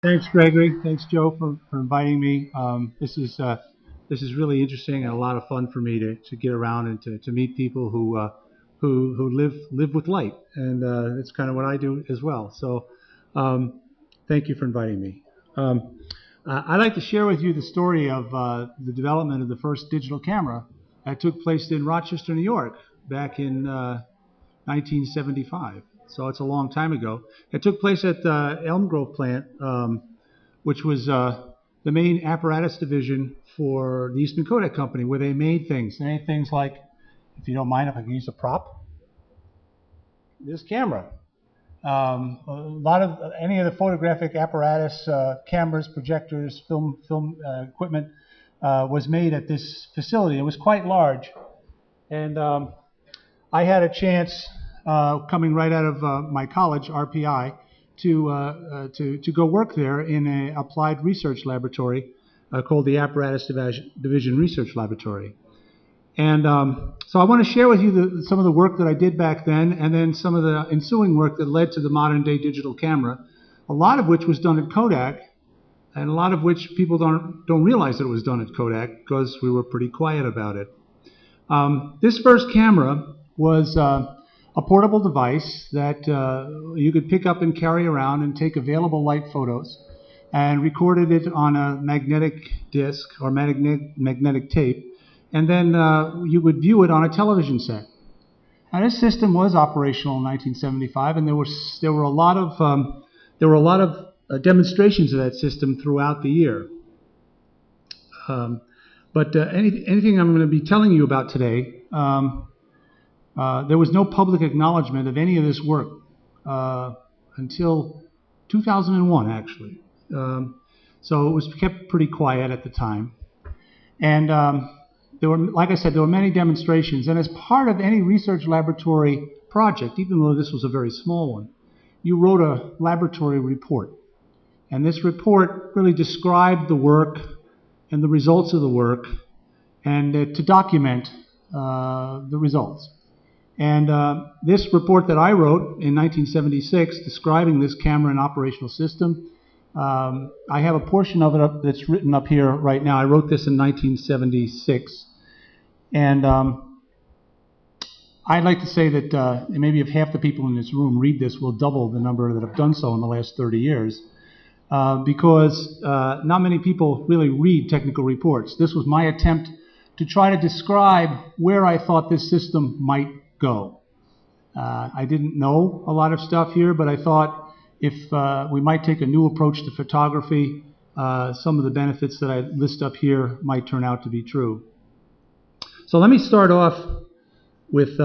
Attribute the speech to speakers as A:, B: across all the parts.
A: Thanks, Gregory. Thanks, Joe, for inviting me. This is really interesting and a lot of fun for me to get around and to meet people who live with light, and it's kind of what I do as well. So, um, thank you for inviting me. Um, I'd like to share with you the story of the development of the first digital camera that took place in Rochester, New York, back in 1975. So it's a long time ago. It took place at the Elm Grove plant, which was the main apparatus division for the Eastman Kodak Company, where they made things. They made things like, if you don't mind, if I can use a prop, this camera. A lot of any of the photographic apparatus, cameras, projectors, film equipment was made at this facility. It was quite large, and I had a chance coming right out of my college, RPI, to go work there in an applied research laboratory called the Apparatus Division Research Laboratory. And so I want to share with you some of the work that I did back then, and then some of the ensuing work that led to the modern day digital camera, a lot of which was done at Kodak, and a lot of which people don't realize that it was done at Kodak because we were pretty quiet about it. This first camera was a portable device that you could pick up and carry around and take available light photos, and recorded it on a magnetic disc or magnetic tape, and then you would view it on a television set. Now, this system was operational in 1975, and there were a lot of demonstrations of that system throughout the year. But anything I'm going to be telling you about today, there was no public acknowledgement of any of this work until 2001, actually. So it was kept pretty quiet at the time. And there were, like I said, there were many demonstrations. And as part of any research laboratory project, even though this was a very small one, you wrote a laboratory report. And this report really described the work and the results of the work, and to document the results. And this report that I wrote in 1976 describing this camera and operational system, I have a portion of it that's written up here right now. I wrote this in 1976. And I'd like to say that maybe if half the people in this room read this, we'll double the number that have done so in the last 30 years. Because not many people really read technical reports. This was my attempt to try to describe where I thought this system might go. I didn't know a lot of stuff here, but I thought if we might take a new approach to photography, some of the benefits that I list up here might turn out to be true. So let me start off with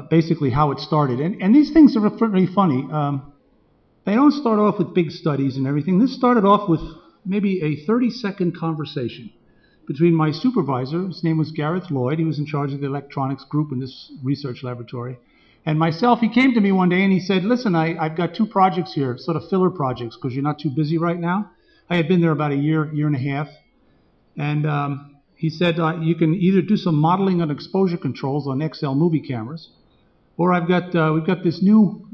A: basically how it started. And these things are pretty funny. They don't start off with big studies and everything. This started off with maybe a 30-second conversation between my supervisor. His name was Gareth Lloyd. He was in charge of the electronics group in this research laboratory. And myself, he came to me one day and he said, listen, I've got two projects here, sort of filler projects, because you're not too busy right now. I had been there about a year and a half. And he said, you can either do some modeling on exposure controls on XL movie cameras, or we've got this new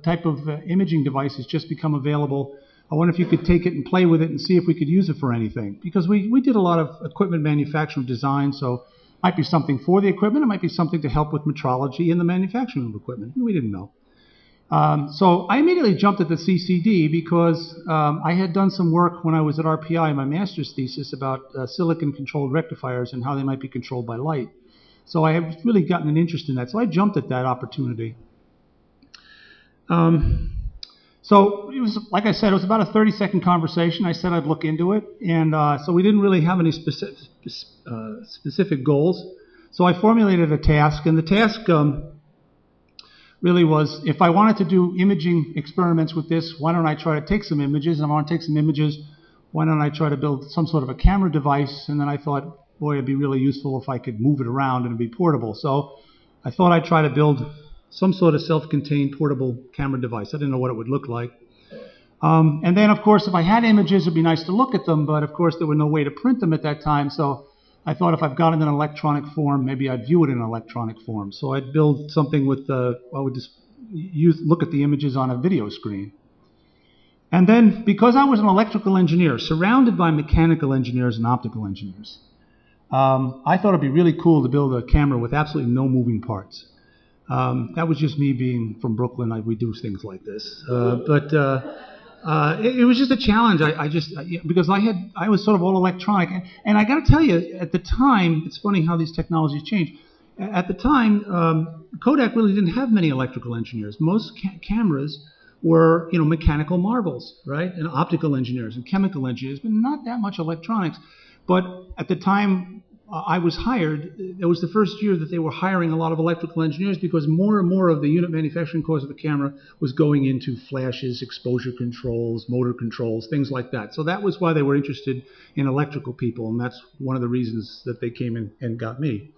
A: type of imaging device that's just become available. I wonder if you could take it and play with it and see if we could use it for anything. Because we did a lot of equipment manufacturing design, so it might be something for the equipment, it might be something to help with metrology in the manufacturing of equipment. We didn't know. So I immediately jumped at the CCD because I had done some work when I was at RPI in my master's thesis about silicon-controlled rectifiers and how they might be controlled by light. So I have really gotten an interest in that. So I jumped at that opportunity. So it was, like I said, it was about a 30-second conversation. I said I'd look into it. And so we didn't really have any specific goals. So I formulated a task. And the task really was, if I wanted to do imaging experiments with this, why don't I try to take some images? And I want to take some images. Why don't I try to build some sort of a camera device? And then I thought, boy, it'd be really useful if I could move it around and it'd be portable. So I thought I'd try to build some sort of self-contained portable camera device. I didn't know what it would look like. And then, of course, if I had images, it'd be nice to look at them. But, of course, there was no way to print them at that time. So I thought if I've got it in an electronic form, maybe I'd view it in an electronic form. So I'd build something with, I would just look at the images on a video screen. And then, because I was an electrical engineer, surrounded by mechanical engineers and optical engineers, I thought it'd be really cool to build a camera with absolutely no moving parts. That was just me being from Brooklyn. We do things like this. It was just a challenge. Because I was sort of all electronic. And I got to tell you, at the time, it's funny how these technologies change. At the time, Kodak really didn't have many electrical engineers. Most cameras were, mechanical marvels, right? And optical engineers and chemical engineers, but not that much electronics. But at the time I was hired, it was the first year that they were hiring a lot of electrical engineers because more and more of the unit manufacturing cost of the camera was going into flashes, exposure controls, motor controls, things like that. So that was why they were interested in electrical people, and that's one of the reasons that they came in and got me.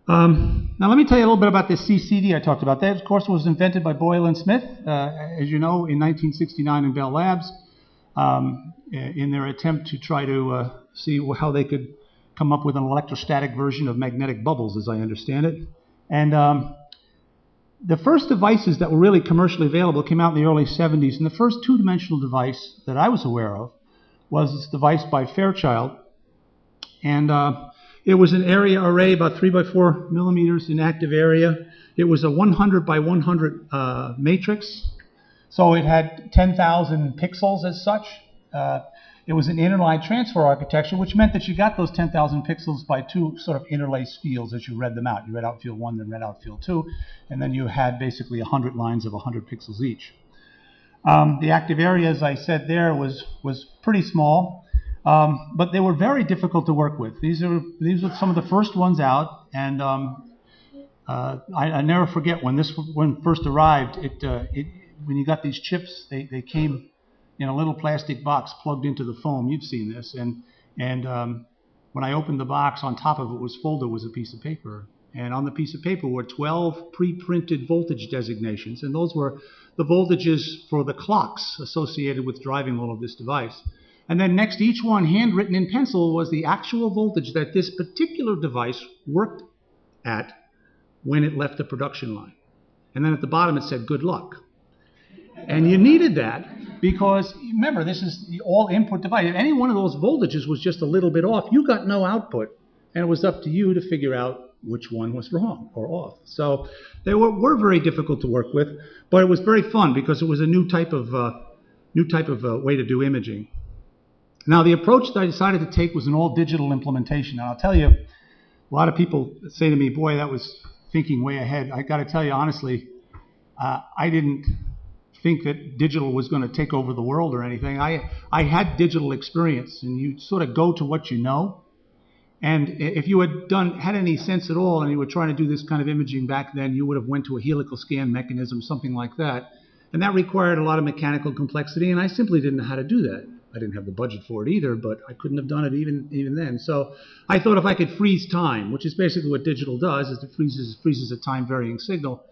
A: Now let me tell you a little bit about this CCD I talked about. That, of course, was invented by Boyle and Smith, as you know, in 1969 in Bell Labs, in their attempt to try to see how they could come up with an electrostatic version of magnetic bubbles, as I understand it. And the first devices that were really commercially available came out in the early 70s, and the first two-dimensional device that I was aware of was this device by Fairchild. And it was an area array, about 3 by 4 millimeters in active area. It was a 100 by 100 matrix, so it had 10,000 pixels as such. It was an interline transfer architecture, which meant that you got those 10,000 pixels by two sort of interlaced fields as you read them out. You read out field 1, then read out field 2, and then you had basically 100 lines of 100 pixels each. The active area, as I said there, was pretty small. But they were very difficult to work with. These were some of the first ones out, and I never forget when this one first arrived. When you got these chips, they came in a little plastic box plugged into the foam. You've seen this, and when I opened the box, on top of it was a piece of paper, and on the piece of paper were 12 pre-printed voltage designations, and those were the voltages for the clocks associated with driving all of this device. And then next to each one, handwritten in pencil, was the actual voltage that this particular device worked at when it left the production line. And then at the bottom it said, good luck. And you needed that because, remember, this is the all-input device. If any one of those voltages was just a little bit off, you got no output. And it was up to you to figure out which one was wrong or off. So they were very difficult to work with, but it was very fun because it was a new type of way to do imaging. Now, the approach that I decided to take was an all-digital implementation. And I'll tell you, a lot of people say to me, boy, that was thinking way ahead. I got to tell you, honestly, I didn't think that digital was going to take over the world or anything. I had digital experience, and you sort of go to what you know. And if you had any sense at all and you were trying to do this kind of imaging back then, you would have went to a helical scan mechanism, something like that. And that required a lot of mechanical complexity, and I simply didn't know how to do that. I didn't have the budget for it either, but I couldn't have done it even then. So I thought if I could freeze time, which is basically what digital does, is it freezes a time-varying signal.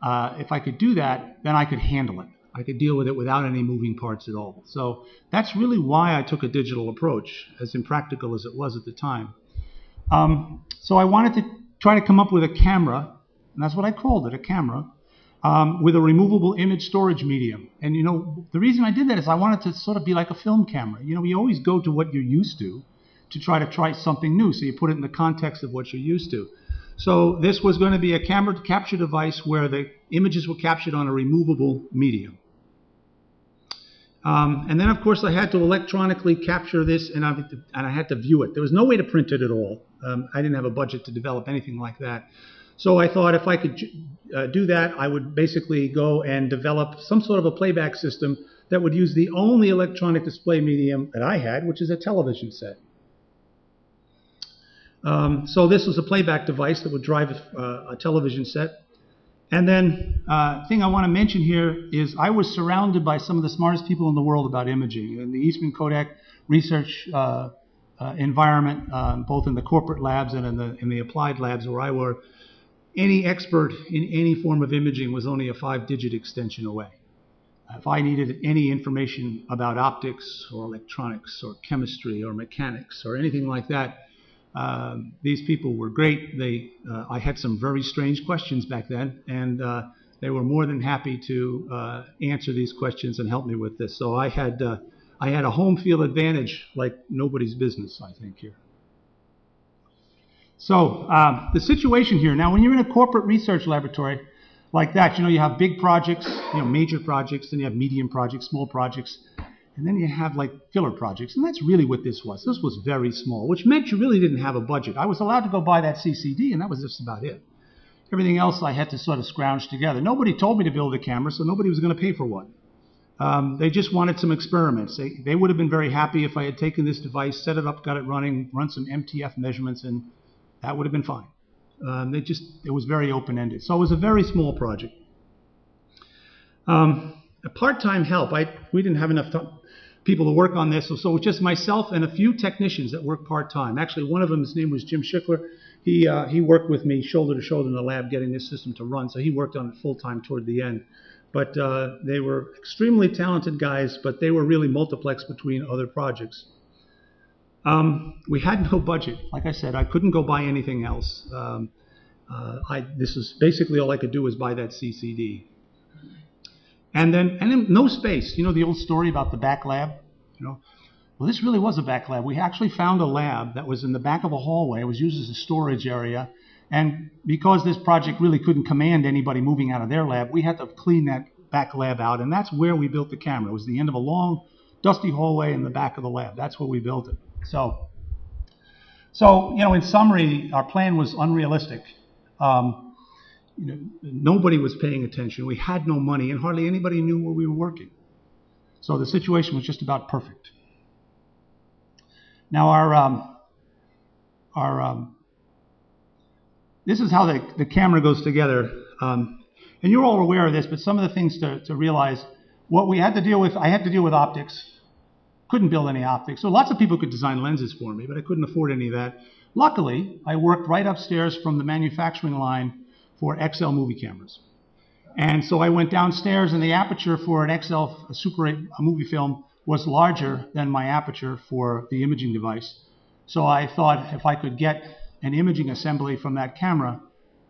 A: If I could do that, then I could handle it. I could deal with it without any moving parts at all. So that's really why I took a digital approach, as impractical as it was at the time. So I wanted to try to come up with a camera, and that's what I called it, a camera, with a removable image storage medium. And, the reason I did that is I wanted to sort of be like a film camera. We always go to what you're used to try something new. So you put it in the context of what you're used to. So this was going to be a camera to capture device where the images were captured on a removable medium. And then, of course, I had to electronically capture this, and I had to view it. There was no way to print it at all. I didn't have a budget to develop anything like that. So I thought if I could do that, I would basically go and develop some sort of a playback system that would use the only electronic display medium that I had, which is a television set. So this was a playback device that would drive a television set. And then the thing I want to mention here is I was surrounded by some of the smartest people in the world about imaging. In the Eastman Kodak research environment, both in the corporate labs and in the applied labs where I worked, any expert in any form of imaging was only a 5-digit extension away. If I needed any information about optics or electronics or chemistry or mechanics or anything like that, these people were great. I had some very strange questions back then, and they were more than happy to answer these questions and help me with this. So I had a home field advantage like nobody's business, I think, here. So the situation here, now when you're in a corporate research laboratory like that, you have big projects, major projects, then you have medium projects, small projects, and then you have like filler projects, and that's really what this was. This was very small, which meant you really didn't have a budget. I was allowed to go buy that CCD, and that was just about it. Everything else I had to sort of scrounge together. Nobody told me to build a camera, so nobody was going to pay for one. They just wanted some experiments. They would have been very happy if I had taken this device, set it up, got it running, run some MTF measurements, and that would have been fine. It was very open-ended. So it was a very small project. A part-time help. We didn't have enough people to work on this, so it was just myself and a few technicians that worked part-time. Actually, one of them, his name was Jim Schickler. He worked with me shoulder to shoulder in the lab getting this system to run, so he worked on it full-time toward the end. But they were extremely talented guys, but they were really multiplex between other projects. We had no budget. Like I said, I couldn't go buy anything else. This is basically all I could do was buy that CCD. And then no space. The old story about the back lab? Well, this really was a back lab. We actually found a lab that was in the back of a hallway. It was used as a storage area. And because this project really couldn't command anybody moving out of their lab, we had to clean that back lab out. And that's where we built the camera. It was the end of a long, dusty hallway in the back of the lab. That's where we built it. So in summary, our plan was unrealistic. Nobody was paying attention. We had no money, and hardly anybody knew where we were working. So the situation was just about perfect. Now this is how the camera goes together. And you're all aware of this, but some of the things to realize, what we had to deal with, I had to deal with optics. Couldn't build any optics. So lots of people could design lenses for me, but I couldn't afford any of that. Luckily, I worked right upstairs from the manufacturing line for XL movie cameras. And so I went downstairs, and the aperture for an XL Super 8 movie film was larger than my aperture for the imaging device. So I thought if I could get an imaging assembly from that camera,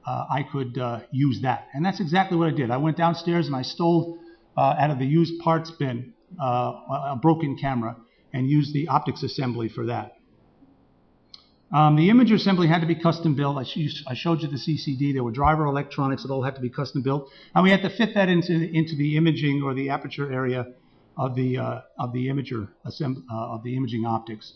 A: I could use that. And that's exactly what I did. I went downstairs and I stole out of the used parts bin a broken camera and used the optics assembly for that. The imager assembly had to be custom built. I showed you the CCD. There were driver electronics that all had to be custom built, and we had to fit that into the imaging or the aperture area of the imaging optics.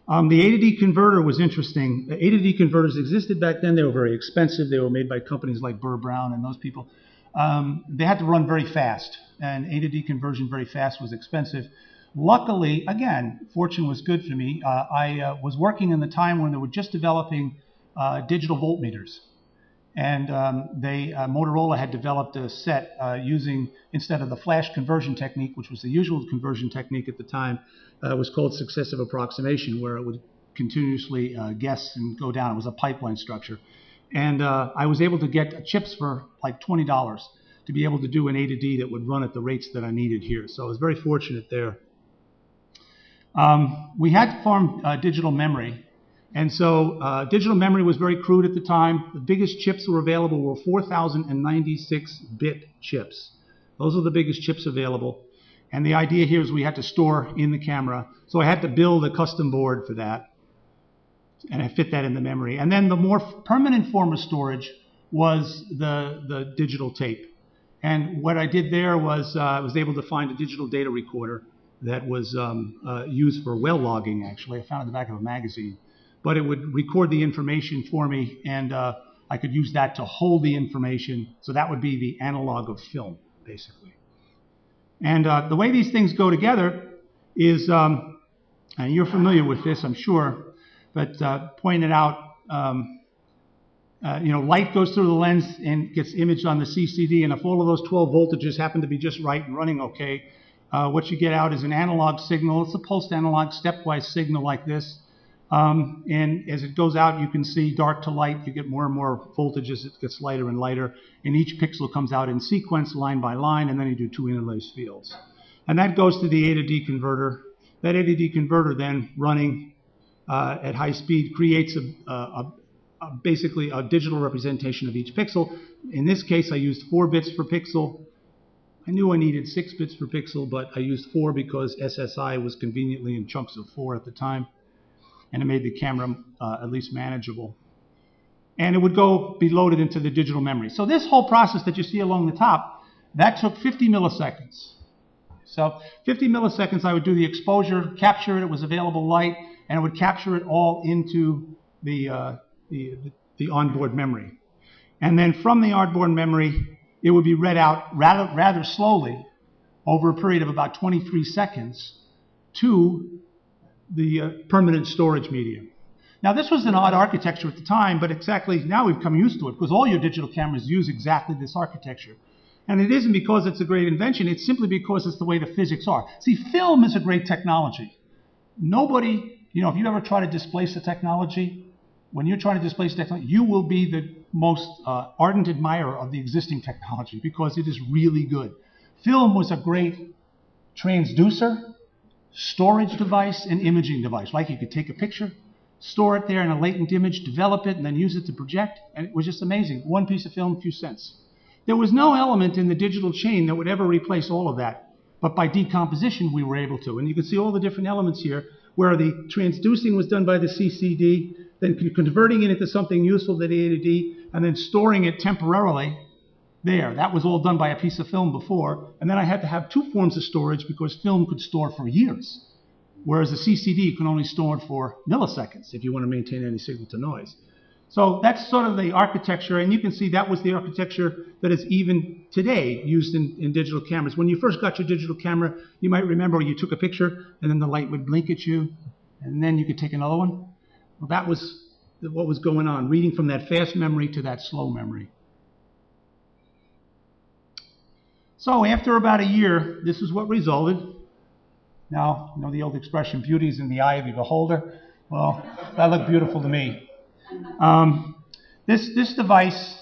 A: The A to D converter was interesting. The A to D converters existed back then. They were very expensive. They were made by companies like Burr Brown and those people. They had to run very fast, and A to D conversion very fast was expensive. Luckily, again, fortune was good for me. I was working in the time when they were just developing digital voltmeters. And Motorola had developed a set using, instead of the flash conversion technique, which was the usual conversion technique at the time, was called successive approximation, where it would continuously guess and go down. It was a pipeline structure. And I was able to get chips for like $20 to be able to do an A to D that would run at the rates that I needed here. So I was very fortunate there. We had to farm digital memory. And so digital memory was very crude at the time. The biggest chips that were available were 4,096-bit chips. Those are the biggest chips available. And the idea here is we had to store in the camera. So I had to build a custom board for that. And I fit that in the memory. And then the more permanent form of storage was the digital tape. And what I did there was I was able to find a digital data recorder that was used for well logging, actually. I found it in the back of a magazine. But it would record the information for me, and I could use that to hold the information. So that would be the analog of film, basically. And the way these things go together is, and you're familiar with this, I'm sure, but pointed out, light goes through the lens and gets imaged on the CCD, and if all of those 12 voltages happen to be just right and running okay, what you get out is an analog signal. It's a pulsed analog stepwise signal like this. And as it goes out, you can see dark to light. You get more and more voltages. It gets lighter and lighter. And each pixel comes out in sequence, line by line, and then you do two interlaced fields. And that goes to the A to D converter. That A to D converter then running at high speed creates basically a digital representation of each pixel In this case, I used 4 bits per pixel. I knew I needed 6 bits per pixel, but I used 4 because SSI was conveniently in chunks of 4 at the time, and it made the camera at least manageable. And it would be loaded into the digital memory. So this whole process that you see along the top, that took 50 milliseconds. So 50 milliseconds, I would do the exposure, capture it, it was available light, and it would capture it all into the onboard memory. And then from the onboard memory, it would be read out rather slowly over a period of about 23 seconds to the permanent storage medium. Now, this was an odd architecture at the time, but exactly now we've come used to it because all your digital cameras use exactly this architecture. And it isn't because it's a great invention, it's simply because it's the way the physics are. See, film is a great technology. Nobody, if you ever try to displace the technology, when you're trying to displace technology, you will be the most ardent admirer of the existing technology because it is really good. Film was a great transducer, storage device, and imaging device. Like you could take a picture, store it there in a latent image, develop it, and then use it to project, and it was just amazing. One piece of film, a few cents. There was no element in the digital chain that would ever replace all of that, but by decomposition we were able to. And you can see all the different elements here where the transducing was done by the CCD, then converting it into something useful to the AD, and then storing it temporarily there. That was all done by a piece of film before, and then I had to have 2 forms of storage because film could store for years, whereas the CCD can only store for milliseconds if you want to maintain any signal to noise. So that's sort of the architecture, and you can see that was the architecture that is even today used in digital cameras. When you first got your digital camera, you might remember you took a picture and then the light would blink at you, and then you could take another one. Well, that was what was going on, reading from that fast memory to that slow memory. So after about a year, this is what resulted. Now, you know the old expression, beauty is in the eye of the beholder. Well, that looked beautiful to me. This device,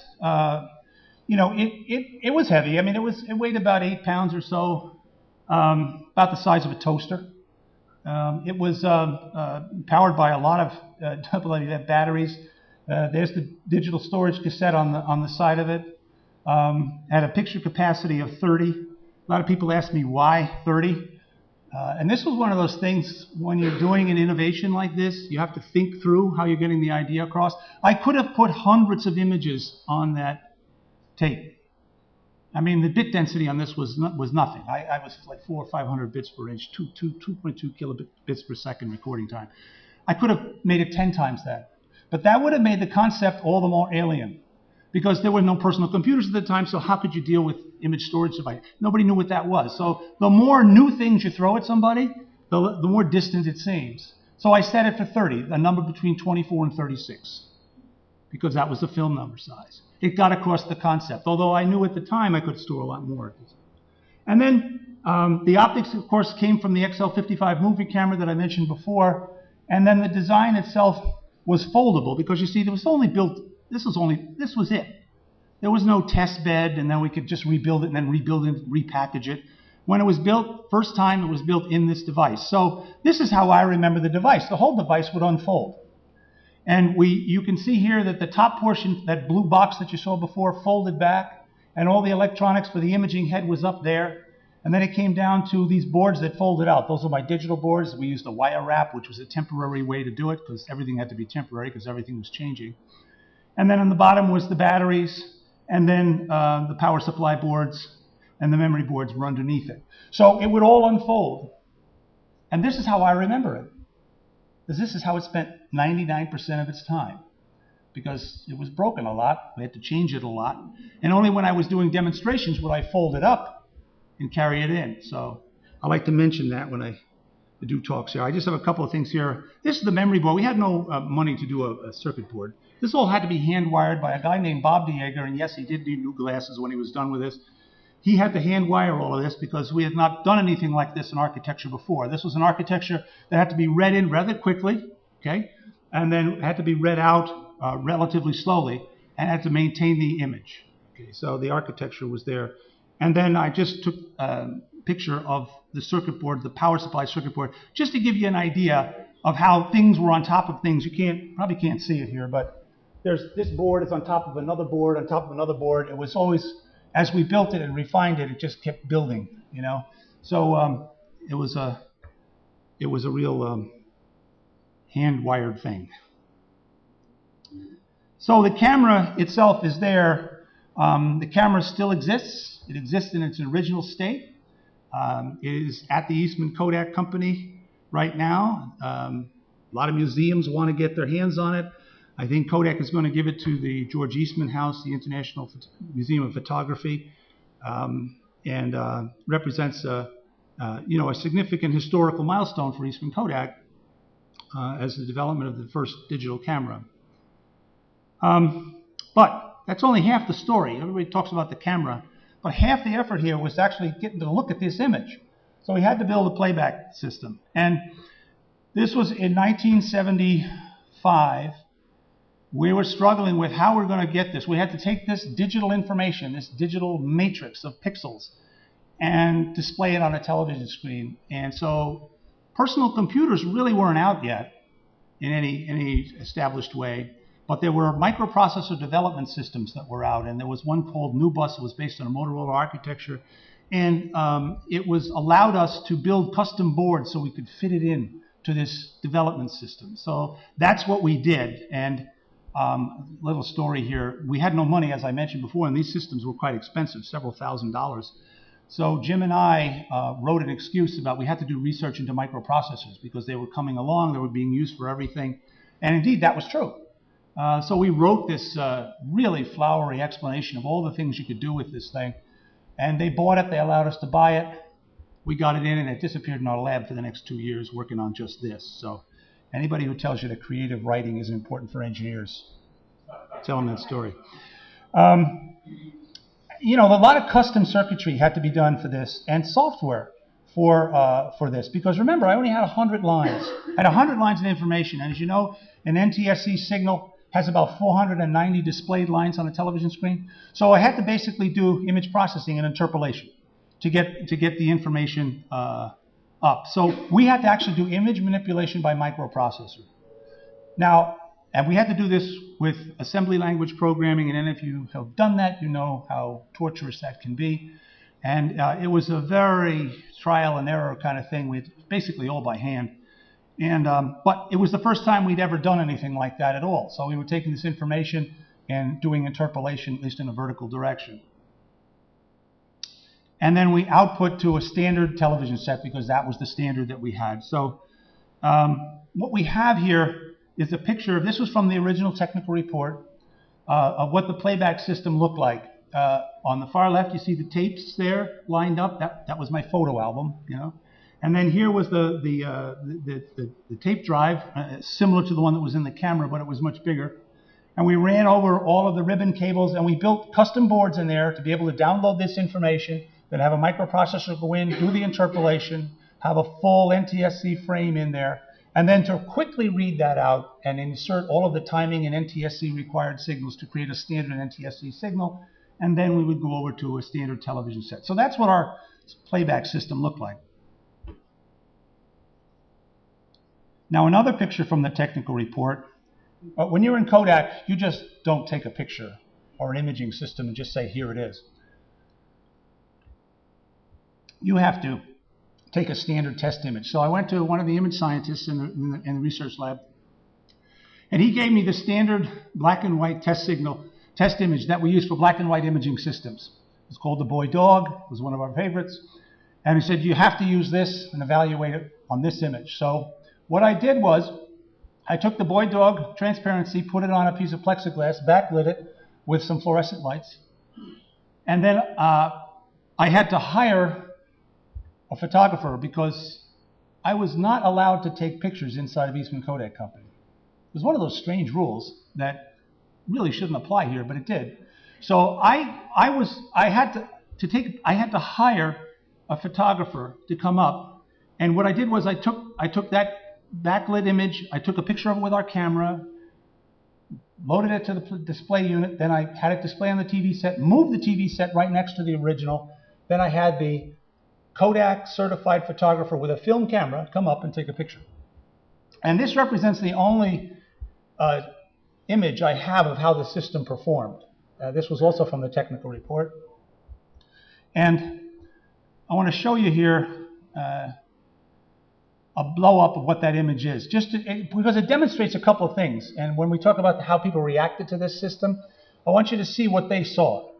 A: it was heavy. I mean, it weighed about 8 pounds or so, about the size of a toaster. It was powered by a lot of AA batteries. There's the digital storage cassette on the side of it. Had a picture capacity of 30. A lot of people ask me why 30. And this was one of those things, when you're doing an innovation like this, you have to think through how you're getting the idea across. I could have put hundreds of images on that tape. I mean, the bit density on this was nothing. I was like 400 or 500 bits per inch, 2.2 kilobits per second recording time. I could have made it 10 times that. But that would have made the concept all the more alien, because there were no personal computers at the time, so how could you deal with image storage device? Nobody knew what that was. So the more new things you throw at somebody, the more distant it seems. So I set it for 30, a number between 24 and 36, because that was the film number size. It got across the concept, although I knew at the time I could store a lot more. And then the optics, of course, came from the XL55 movie camera that I mentioned before, and then the design itself was foldable, because you see, there was only built, this was it. There was no test bed, and then we could just rebuild it and then rebuild it, repackage it. When it was built, first time it was built in this device. So this is how I remember the device. The whole device would unfold. And you can see here that the top portion, that blue box that you saw before, folded back, and all the electronics for the imaging head was up there. And then it came down to these boards that folded out. Those are my digital boards. We used a wire wrap, which was a temporary way to do it, because everything had to be temporary, because everything was changing. And then on the bottom was the batteries, and then the power supply boards, and the memory boards were underneath it. So it would all unfold. And this is how I remember it, because this is how it spent 99% of its time, because it was broken a lot. We had to change it a lot. And only when I was doing demonstrations would I fold it up and carry it in. So I like to mention that when I do talks here. I just have a couple of things here. This is the memory board. We had no money to do a circuit board. This all had to be hand wired by a guy named Bob Dieger, and yes, he did need new glasses when he was done with this. He had to hand wire all of this because we had not done anything like this in architecture before. This was an architecture that had to be read in rather quickly, okay, and then had to be read out relatively slowly, and had to maintain the image. Okay, so the architecture was there. And then I just took a picture of the circuit board, the power supply circuit board, just to give you an idea of how things were on top of things. You probably can't see it here, but there's this board is on top of another board, on top of another board. It was always, as we built it and refined it, it just kept building, you know. So it was a real hand-wired thing. So the camera itself is there. The camera still exists. It exists in its original state. It is at the Eastman Kodak Company right now. A lot of museums want to get their hands on it. I think Kodak is going to give it to the George Eastman House, the International Museum of Photography, and represents a significant historical milestone for Eastman Kodak as the development of the first digital camera. But that's only half the story. Everybody talks about the camera, but half the effort here was actually getting to look at this image. So we had to build a playback system. And this was in 1975. We were struggling with how we're going to get this. We had to take this digital information, this digital matrix of pixels, and display it on a television screen. And so personal computers really weren't out yet in any established way. But there were microprocessor development systems that were out, and there was one called NuBus. It was based on a Motorola architecture, and it was allowed us to build custom boards so we could fit it in to this development system. So that's what we did. And little story here: we had no money, as I mentioned before, and these systems were quite expensive, several $1,000s. So Jim and I wrote an excuse about we had to do research into microprocessors because they were coming along, they were being used for everything, and indeed that was true. So we wrote this really flowery explanation of all the things you could do with this thing. And they bought it. They allowed us to buy it. We got it in, and it disappeared in our lab for the next 2 years working on just this. So anybody who tells you that creative writing is important for engineers, tell them that story. A lot of custom circuitry had to be done for this, and software for this. Because remember, I only had 100 lines. I had 100 lines of information. And as you know, an NTSC signal has about 490 displayed lines on a television screen. So I had to basically do image processing and interpolation to get the information up. So we had to actually do image manipulation by microprocessor. Now, and we had to do this with assembly language programming, and then if you have done that, you know how torturous that can be. And it was a very trial and error kind of thing. We had basically all by hand. And but it was the first time we'd ever done anything like that at all. So we were taking this information and doing interpolation, at least in a vertical direction. And then we output to a standard television set because that was the standard that we had. So what we have here is a picture. This was from the original technical report of what the playback system looked like. On the far left, you see the tapes there lined up. That was my photo album, you know. And then here was the tape drive, similar to the one that was in the camera, but it was much bigger. And we ran over all of the ribbon cables, and we built custom boards in there to be able to download this information, then have a microprocessor go in, do the interpolation, have a full NTSC frame in there, and then to quickly read that out and insert all of the timing and NTSC required signals to create a standard NTSC signal, and then we would go over to a standard television set. So that's what our playback system looked like. Now, another picture from the technical report. When you're in Kodak, you just don't take a picture or an imaging system and just say, here it is. You have to take a standard test image. So I went to one of the image scientists in the research lab, and he gave me the standard black and white test image that we use for black and white imaging systems. It's called the boy dog. It was one of our favorites. And he said, you have to use this and evaluate it on this image. So what I did was, I took the boy dog transparency, put it on a piece of plexiglass, backlit it with some fluorescent lights, and then I had to hire a photographer because I was not allowed to take pictures inside of Eastman Kodak Company. It was one of those strange rules that really shouldn't apply here, but it did. So I had to hire a photographer to come up, and what I did was I took that backlit image, I took a picture of it with our camera, loaded it to the display unit, then I had it display on the TV set, moved the TV set right next to the original, then I had the Kodak certified photographer with a film camera come up and take a picture. And this represents the only image I have of how the system performed. This was also from the technical report. And I want to show you here a blow-up of what that image is, because it demonstrates a couple of things. And when we talk about how people reacted to this system, I want you to see what they saw.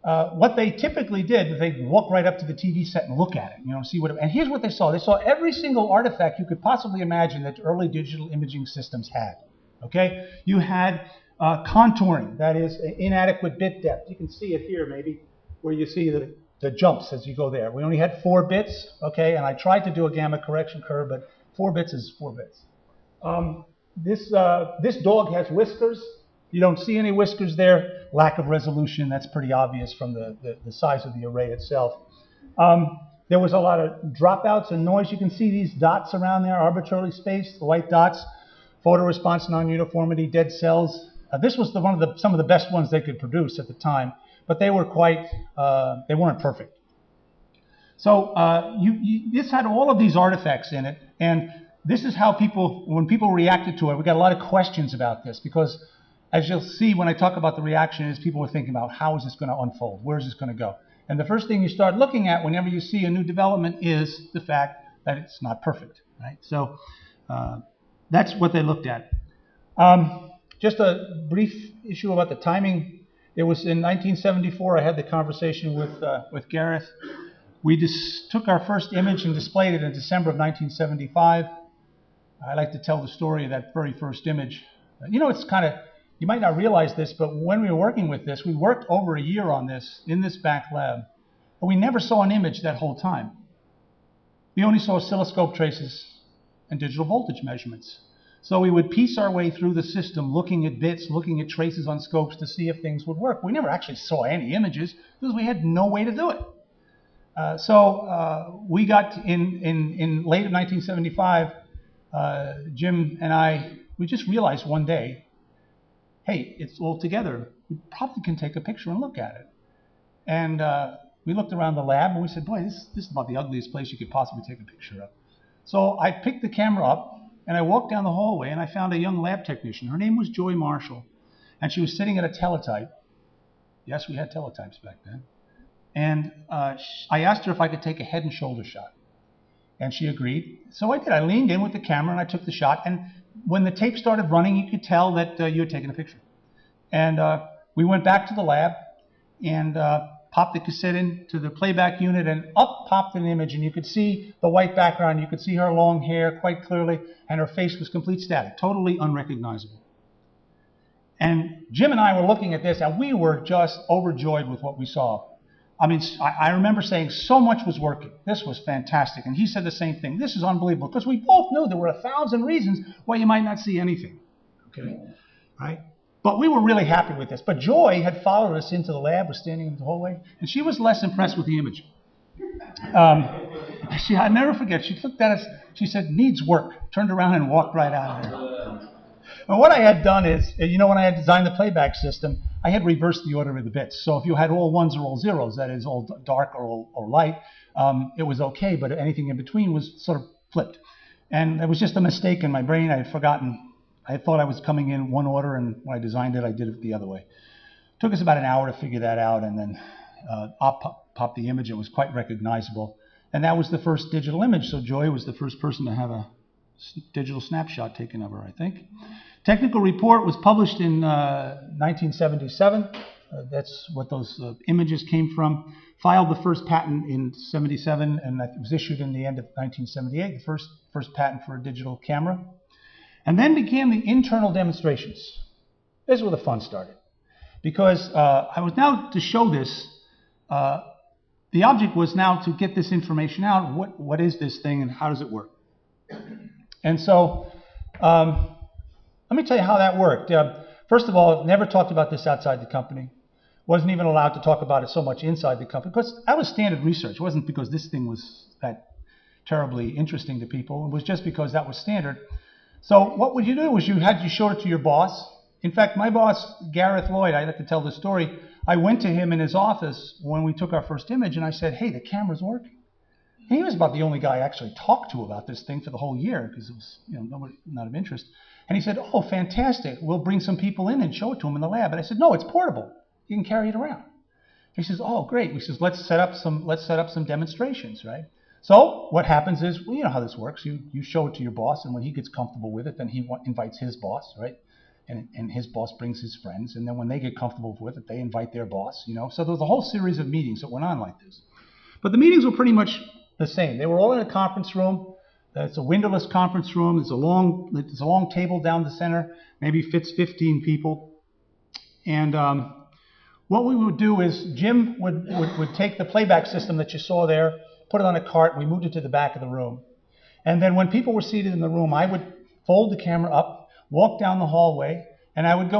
A: What they typically did was they'd walk right up to the TV set and look at it, see what. And here's what they saw. They saw every single artifact you could possibly imagine that early digital imaging systems had. Okay, you had contouring, that is inadequate bit depth. You can see it here, maybe, where you see the jumps as you go there. We only had 4 bits, okay, and I tried to do a gamma correction curve, but 4 bits is 4 bits. This dog has whiskers. You don't see any whiskers there. Lack of resolution, that's pretty obvious from the size of the array itself. There was a lot of dropouts and noise. You can see these dots around there, arbitrarily spaced, the white dots, photo response non-uniformity, dead cells. This was some of the best ones they could produce at the time, but they were they weren't perfect. So this had all of these artifacts in it, and this is how when people reacted to it, we got a lot of questions about this, because as you'll see when I talk about the reaction is people were thinking about how is this going to unfold, where is this going to go? And the first thing you start looking at whenever you see a new development is the fact that it's not perfect, right? So that's what they looked at. Just a brief issue about the timing. It was in 1974 I had the conversation with Gareth. We just took our first image and displayed it in December of 1975. I like to tell the story of that very first image. It's kind of, you might not realize this, but when we were working with this, we worked over a year on this in this back lab, but we never saw an image that whole time. We only saw oscilloscope traces and digital voltage measurements. So we would piece our way through the system, looking at bits, looking at traces on scopes to see if things would work. We never actually saw any images because we had no way to do it. So we got in late of 1975, Jim and I, we just realized one day, hey, it's all together. We probably can take a picture and look at it. And we looked around the lab and we said, boy, this is about the ugliest place you could possibly take a picture of. So I picked the camera up and I walked down the hallway and I found a young lab technician. Her name was Joy Marshall. And she was sitting at a teletype. Yes, we had teletypes back then. And I asked her if I could take a head and shoulder shot. And she agreed. So I did. I leaned in with the camera and I took the shot. And when the tape started running, you could tell that you had taken a picture. And we went back to the lab and popped the cassette into the playback unit, and up popped an image, and you could see the white background. You could see her long hair quite clearly, and her face was complete static, totally unrecognizable. And Jim and I were looking at this, and we were just overjoyed with what we saw. I mean, I remember saying so much was working. This was fantastic. And he said the same thing. This is unbelievable, because we both knew there were 1,000 reasons why you might not see anything. Okay, right? But we were really happy with this. But Joy had followed us into the lab, was standing in the hallway, and she was less impressed with the image. I'll never forget, she looked at us, she said, needs work, turned around and walked right out of there. And what I had done is, when I had designed the playback system, I had reversed the order of the bits. So if you had all ones or all zeros, that is all dark or light, it was okay, but anything in between was sort of flipped. And it was just a mistake in my brain. I had forgotten. I thought I was coming in one order, and when I designed it, I did it the other way. It took us about an hour to figure that out, and then popped the image. It was quite recognizable. And that was the first digital image, so Joy was the first person to have a digital snapshot taken of her, I think. Technical report was published in 1977. That's what those images came from. Filed the first patent in 77, and that was issued in the end of 1978, the first patent for a digital camera. And then began the internal demonstrations. This is where the fun started. Because I was now to show this, the object was now to get this information out. What is this thing and how does it work? And so let me tell you how that worked. First of all, never talked about this outside the company. Wasn't even allowed to talk about it so much inside the company, because that was standard research. It wasn't because this thing was that terribly interesting to people. It was just because that was standard. So what would you do was you showed it to your boss. In fact, my boss, Gareth Lloyd, I like to tell this story. I went to him in his office when we took our first image, and I said, hey, the camera's working. And he was about the only guy I actually talked to about this thing for the whole year because it was, nobody, not of interest. And he said, "Oh, fantastic. We'll bring some people in and show it to them in the lab." And I said, "No, it's portable. You can carry it around." He says, "Oh, great." He says, let's set up some demonstrations, right? So what happens is, well, you know how this works. You show it to your boss, and when he gets comfortable with it, then he invites his boss, right? And his boss brings his friends, and then when they get comfortable with it, they invite their boss, So there was a whole series of meetings that went on like this. But the meetings were pretty much the same. They were all in a conference room. It's a windowless conference room. There's a long table down the center, maybe fits 15 people. And what we would do is Jim would take the playback system that you saw there, put it on a cart, and we moved it to the back of the room. And then when people were seated in the room, I would fold the camera up, walk down the hallway, and I would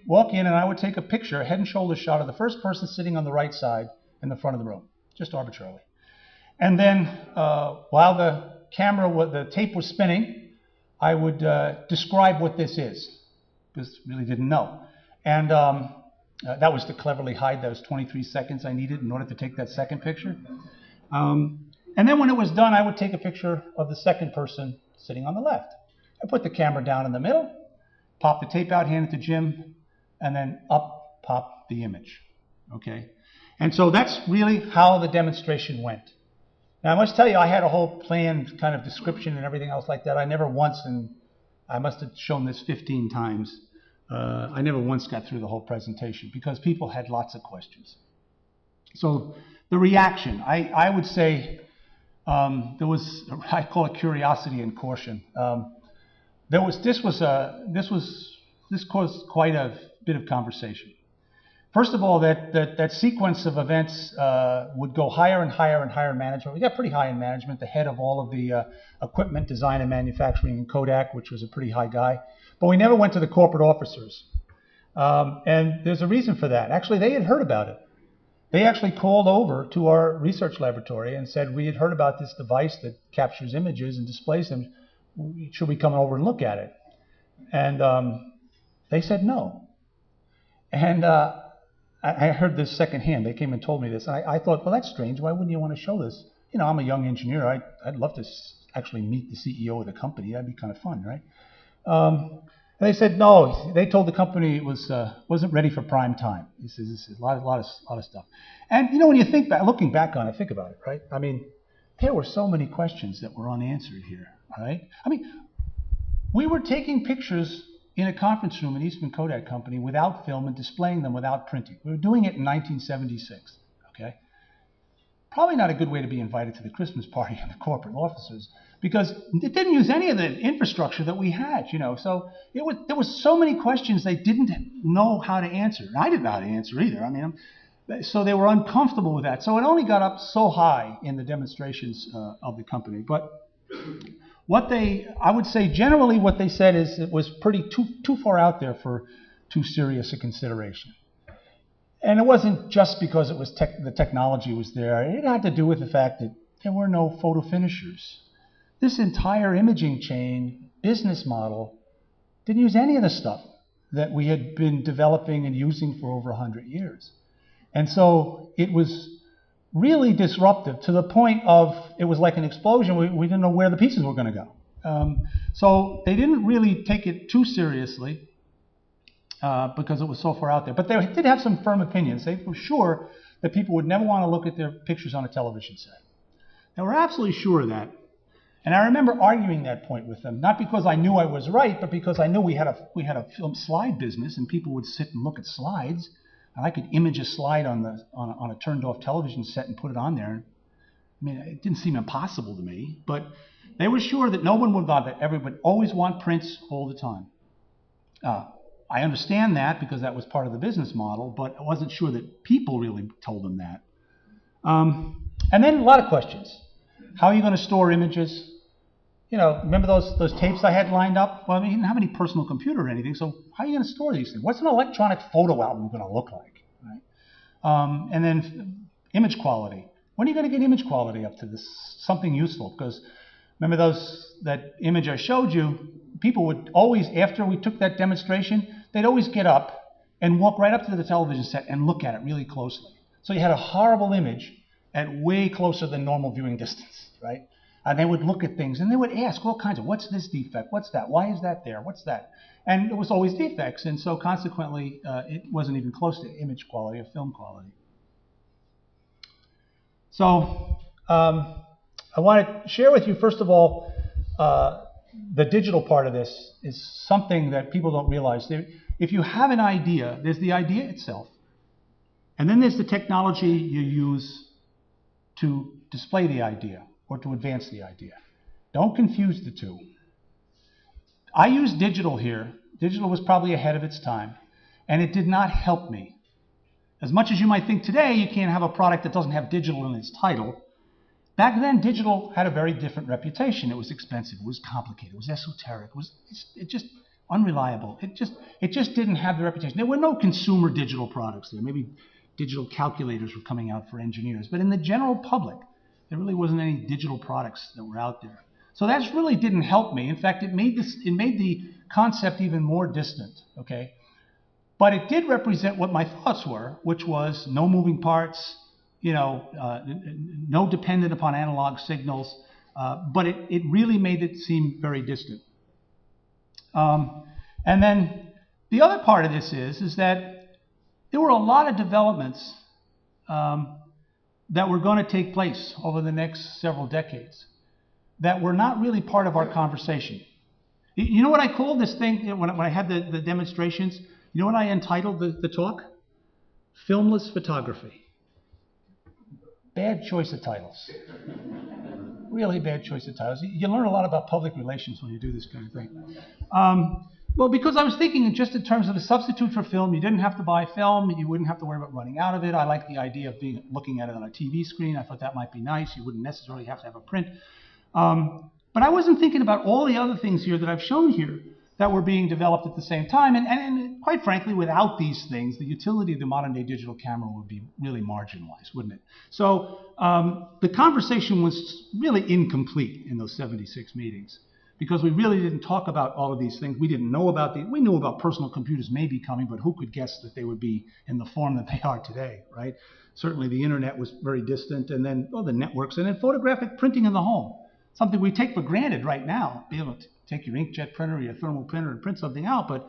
A: walk in, and I would take a picture, a head and shoulder shot of the first person sitting on the right side in the front of the room, just arbitrarily. And then while the tape was spinning, I would describe what this is, because I really didn't know. And that was to cleverly hide those 23 seconds I needed in order to take that second picture. And then when it was done, I would take a picture of the second person sitting on the left. I put the camera down in the middle, pop the tape out, hand it to Jim, and then up pop the image. Okay? And so that's really how the demonstration went. Now, I must tell you, I had a whole planned kind of description and everything else like that. I never once, and I must have shown this 15 times, I never once got through the whole presentation because people had lots of questions. So the reaction, I would say there was, I call it curiosity and caution. This caused quite a bit of conversation. First of all, that sequence of events would go higher and higher and higher in management. We got pretty high in management, the head of all of the equipment design and manufacturing in Kodak, which was a pretty high guy. But we never went to the corporate officers. And there's a reason for that. Actually, they had heard about it. They actually called over to our research laboratory and said, "We had heard about this device that captures images and displays them. Should we come over and look at it?" And they said no. And I heard this secondhand. They came and told me this. And I thought, well, that's strange. Why wouldn't you want to show this? I'm a young engineer. I'd love to actually meet the CEO of the company. That'd be kind of fun, right? And they said no. They told the company it wasn't ready for prime time. This is a lot of stuff. And when you think back, looking back on it, think about it, right? I mean, there were so many questions that were unanswered here, right? I mean, we were taking pictures in a conference room in Eastman Kodak Company without film and displaying them without printing. We were doing it in 1976, okay? Probably not a good way to be invited to the Christmas party of the corporate officers because it didn't use any of the infrastructure that we had, So there was so many questions they didn't know how to answer. And I didn't know how to answer either. I mean, so they were uncomfortable with that. So it only got up so high in the demonstrations of the company. But I would say generally what they said is it was pretty too far out there for too serious a consideration. And it wasn't just because it was the technology was there. It had to do with the fact that there were no photo finishers. This entire imaging chain business model didn't use any of the stuff that we had been developing and using for over 100 years. And so it was really disruptive to the point of it was like an explosion. We didn't know where the pieces were going to go. So they didn't really take it too seriously because it was so far out there. But they did have some firm opinions. They were sure that people would never want to look at their pictures on a television set. They were absolutely sure of that. And I remember arguing that point with them, not because I knew I was right, but because I knew we had a film slide business and people would sit and look at slides. And I could image a slide on a turned-off television set and put it on there. I mean, it didn't seem impossible to me, but they were sure that no one would want that. Everyone would always want prints all the time. I understand that because that was part of the business model, but I wasn't sure that people really told them that. And then a lot of questions. How are you going to store images? Remember those tapes I had lined up? Well, I didn't have any personal computer or anything, so how are you going to store these things? What's an electronic photo album going to look like? Right? And then image quality. When are you going to get image quality up to something useful? Because remember that image I showed you, people would always, after we took that demonstration, they'd always get up and walk right up to the television set and look at it really closely. So you had a horrible image at way closer than normal viewing distance. right? And they would look at things and they would ask all kinds of, what's this defect? What's that? Why is that there? What's that? And it was always defects. And so consequently, it wasn't even close to image quality or film quality. So I want to share with you, first of all, the digital part of this is something that people don't realize. If you have an idea, there's the idea itself. And then there's the technology you use to display the idea or to advance the idea. Don't confuse the two. I use digital here. Digital was probably ahead of its time, and it did not help me. As much as you might think today you can't have a product that doesn't have digital in its title, back then digital had a very different reputation. It was expensive, it was complicated, it was esoteric, it just unreliable. It just didn't have the reputation. There were no consumer digital products there. Maybe digital calculators were coming out for engineers, but in the general public, there really wasn't any digital products that were out there. So that really didn't help me. In fact, it made the concept even more distant, okay? But it did represent what my thoughts were, which was no moving parts, no dependent upon analog signals, but it really made it seem very distant. And then the other part of this is that there were a lot of developments that were going to take place over the next several decades that were not really part of our conversation. You know what I called this thing when I had the demonstrations? You know what I entitled the talk? Filmless photography. Bad choice of titles. Really bad choice of titles. You learn a lot about public relations when you do this kind of thing. Well, because I was thinking just in terms of a substitute for film, you didn't have to buy film, you wouldn't have to worry about running out of it. I like the idea of looking at it on a TV screen. I thought that might be nice. You wouldn't necessarily have to have a print. But I wasn't thinking about all the other things here that I've shown here that were being developed at the same time. And quite frankly, without these things, the utility of the modern day digital camera would be really marginalized, wouldn't it? So the conversation was really incomplete in those 76 meetings because we really didn't talk about all of these things. We didn't know about we knew about personal computers maybe coming, but who could guess that they would be in the form that they are today, right? Certainly the internet was very distant, and then the networks, and then photographic printing in the home. Something we take for granted right now, be able to take your inkjet printer or your thermal printer and print something out, but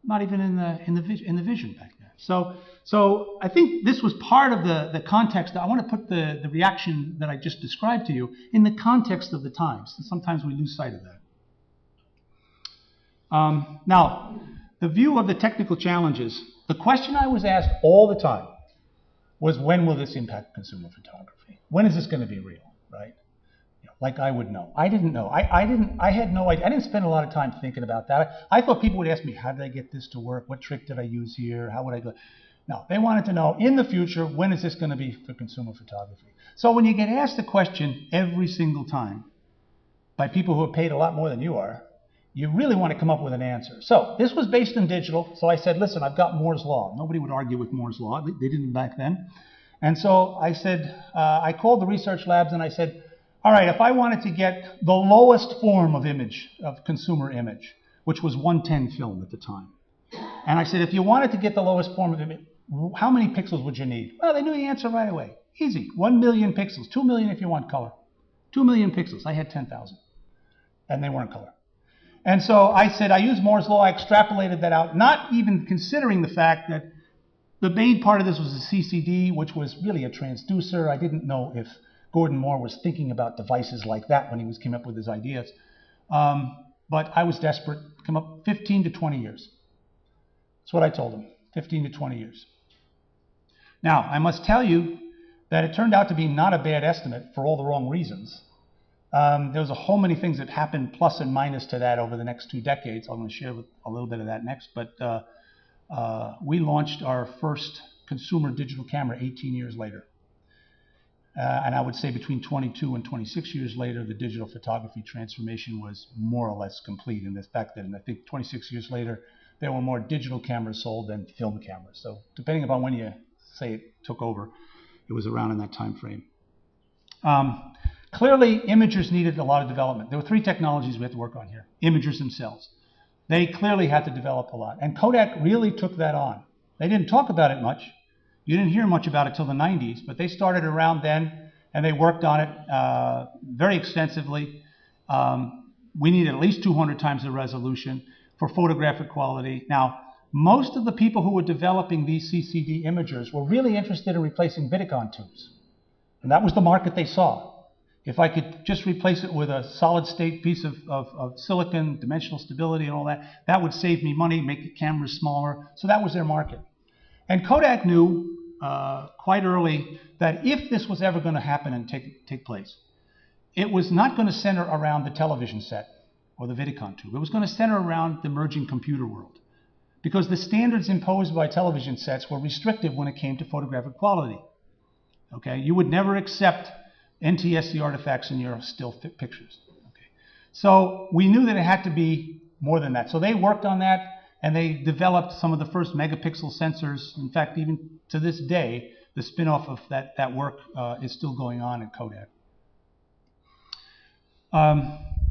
A: not even in the vision back then. So I think this was part of the context. I want to put the reaction that I just described to you in the context of the times. And sometimes we lose sight of that. Now, the view of the technical challenges. The question I was asked all the time was, when will this impact consumer photography? When is this going to be real, right? Like I would know. I didn't know. I had no idea. I didn't spend a lot of time thinking about that. I thought people would ask me, how did I get this to work? What trick did I use here? How would I go? No, they wanted to know, in the future, when is this going to be for consumer photography? So when you get asked the question every single time by people who have paid a lot more than you are, you really want to come up with an answer. So this was based in digital. So I said, listen, I've got Moore's Law. Nobody would argue with Moore's Law. They didn't back then. And so I said, I called the research labs and I said, all right, if I wanted to get the lowest form of image, of consumer image, which was 110 film at the time, and I said, if you wanted to get the lowest form of image, how many pixels would you need? Well, they knew the answer right away. Easy. 1 million pixels. 2 million if you want color. 2 million pixels. I had 10,000. And they weren't color. And so I said, I used Moore's Law. I extrapolated that out, not even considering the fact that the main part of this was a CCD, which was really a transducer. I didn't know if Gordon Moore was thinking about devices like that when he came up with his ideas. But I was desperate. Come up 15 to 20 years. That's what I told him, 15 to 20 years. Now, I must tell you that it turned out to be not a bad estimate for all the wrong reasons. There was a whole many things that happened plus and minus to that over the next 2 decades. I'm going to share a little bit of that next. But we launched our first consumer digital camera 18 years later. And I would say between 22 and 26 years later, the digital photography transformation was more or less complete in this back then. I think 26 years later, there were more digital cameras sold than film cameras. So depending upon when you say it took over, it was around in that time frame. Clearly, imagers needed a lot of development. There were 3 technologies we had to work on here. Imagers themselves. They clearly had to develop a lot. And Kodak really took that on. They didn't talk about it much. You didn't hear much about it till the 90s, but they started around then, and they worked on it very extensively. We needed at least 200 times the resolution for photographic quality. Now, most of the people who were developing these CCD imagers were really interested in replacing Vidicon tubes. And that was the market they saw. If I could just replace it with a solid state piece of silicon, dimensional stability and all that, that would save me money, make the cameras smaller. So that was their market. And Kodak knew quite early that if this was ever going to happen and take place, it was not going to center around the television set or the Vidicon tube. It was going to center around the emerging computer world, because the standards imposed by television sets were restrictive when it came to photographic quality. Okay, you would never accept NTSC artifacts in your still pictures. Okay, so we knew that it had to be more than that. So they worked on that, and they developed some of the first megapixel sensors. In fact, even to this day, the spin-off of that work is still going on at Kodak.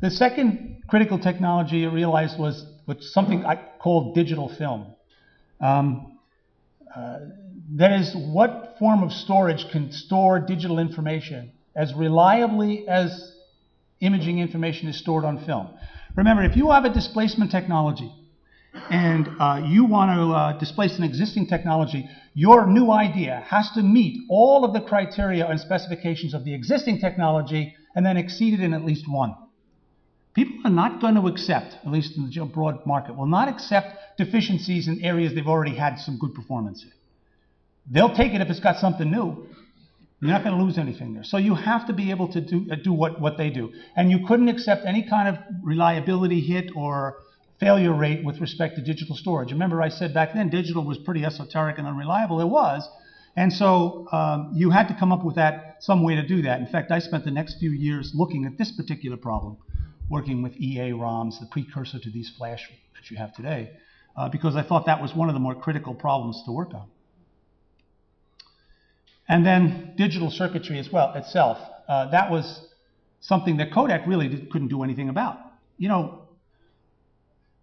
A: The second critical technology I realized was something I called digital film. That is, what form of storage can store digital information as reliably as imaging information is stored on film. Remember, if you have a displacement technology and you want to displace an existing technology, your new idea has to meet all of the criteria and specifications of the existing technology and then exceed it in at least one. People are not going to accept, at least in the broad market, will not accept deficiencies in areas they've already had some good performance in. They'll take it if it's got something new. You're not going to lose anything there. So you have to be able to do what they do. And you couldn't accept any kind of reliability hit or failure rate with respect to digital storage. Remember, I said back then digital was pretty esoteric and unreliable. It was. And so you had to come up with some way to do that. In fact, I spent the next few years looking at this particular problem, working with EA ROMs, the precursor to these flash that you have today, because I thought that was one of the more critical problems to work on. And then digital circuitry as well itself. That was something that Kodak really couldn't do anything about. You know,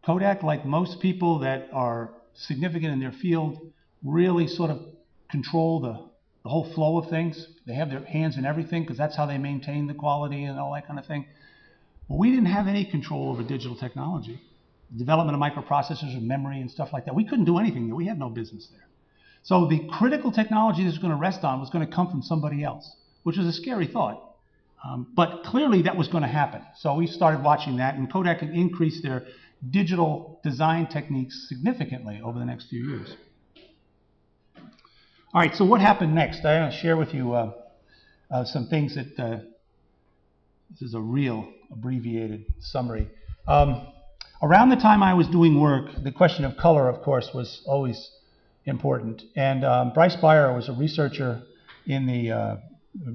A: Kodak, like most people that are significant in their field, really sort of control the whole flow of things. They have their hands in everything because that's how they maintain the quality and all that kind of thing. But we didn't have any control over digital technology. The development of microprocessors and memory and stuff like that. We couldn't do anything there. We had no business there. So the critical technology this was going to rest on was going to come from somebody else, which was a scary thought. But clearly that was going to happen. So we started watching that, and Kodak had increased their digital design techniques significantly over the next few years. All right, so what happened next? I want to share with you some things that, this is a real abbreviated summary. Around the time I was doing work, the question of color, of course, was always important. And Bryce Beyer was a researcher in the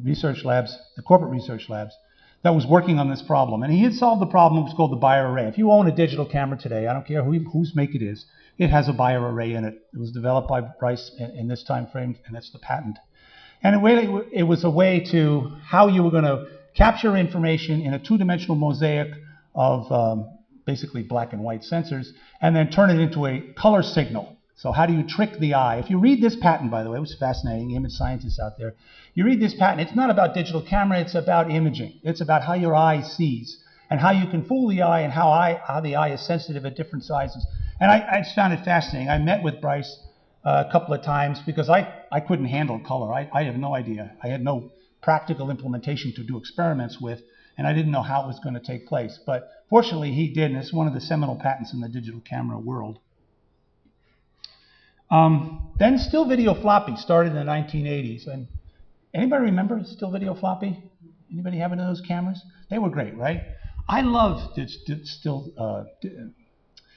A: research labs, the corporate research labs, that was working on this problem. And he had solved the problem. It was called the BioRay. If you own a digital camera today, I don't care whose make it is, it has a BioRay in it. It was developed by Bryce in this time frame, and that's the patent. And it was a way to how you were going to capture information in a two-dimensional mosaic of basically black and white sensors, and then turn it into a color signal. So how do you trick the eye? If you read this patent, by the way, it was fascinating, image scientists out there. You read this patent, it's not about digital camera, it's about imaging. It's about how your eye sees and how you can fool the eye and how the eye is sensitive at different sizes. And I just found it fascinating. I met with Bryce a couple of times because I couldn't handle color. I have no idea. I had no practical implementation to do experiments with, and I didn't know how it was going to take place. But fortunately, he did, and it's one of the seminal patents in the digital camera world. Then still video floppy started in the 1980s. And anybody remember still video floppy? Anybody have any of those cameras? They were great, right? I loved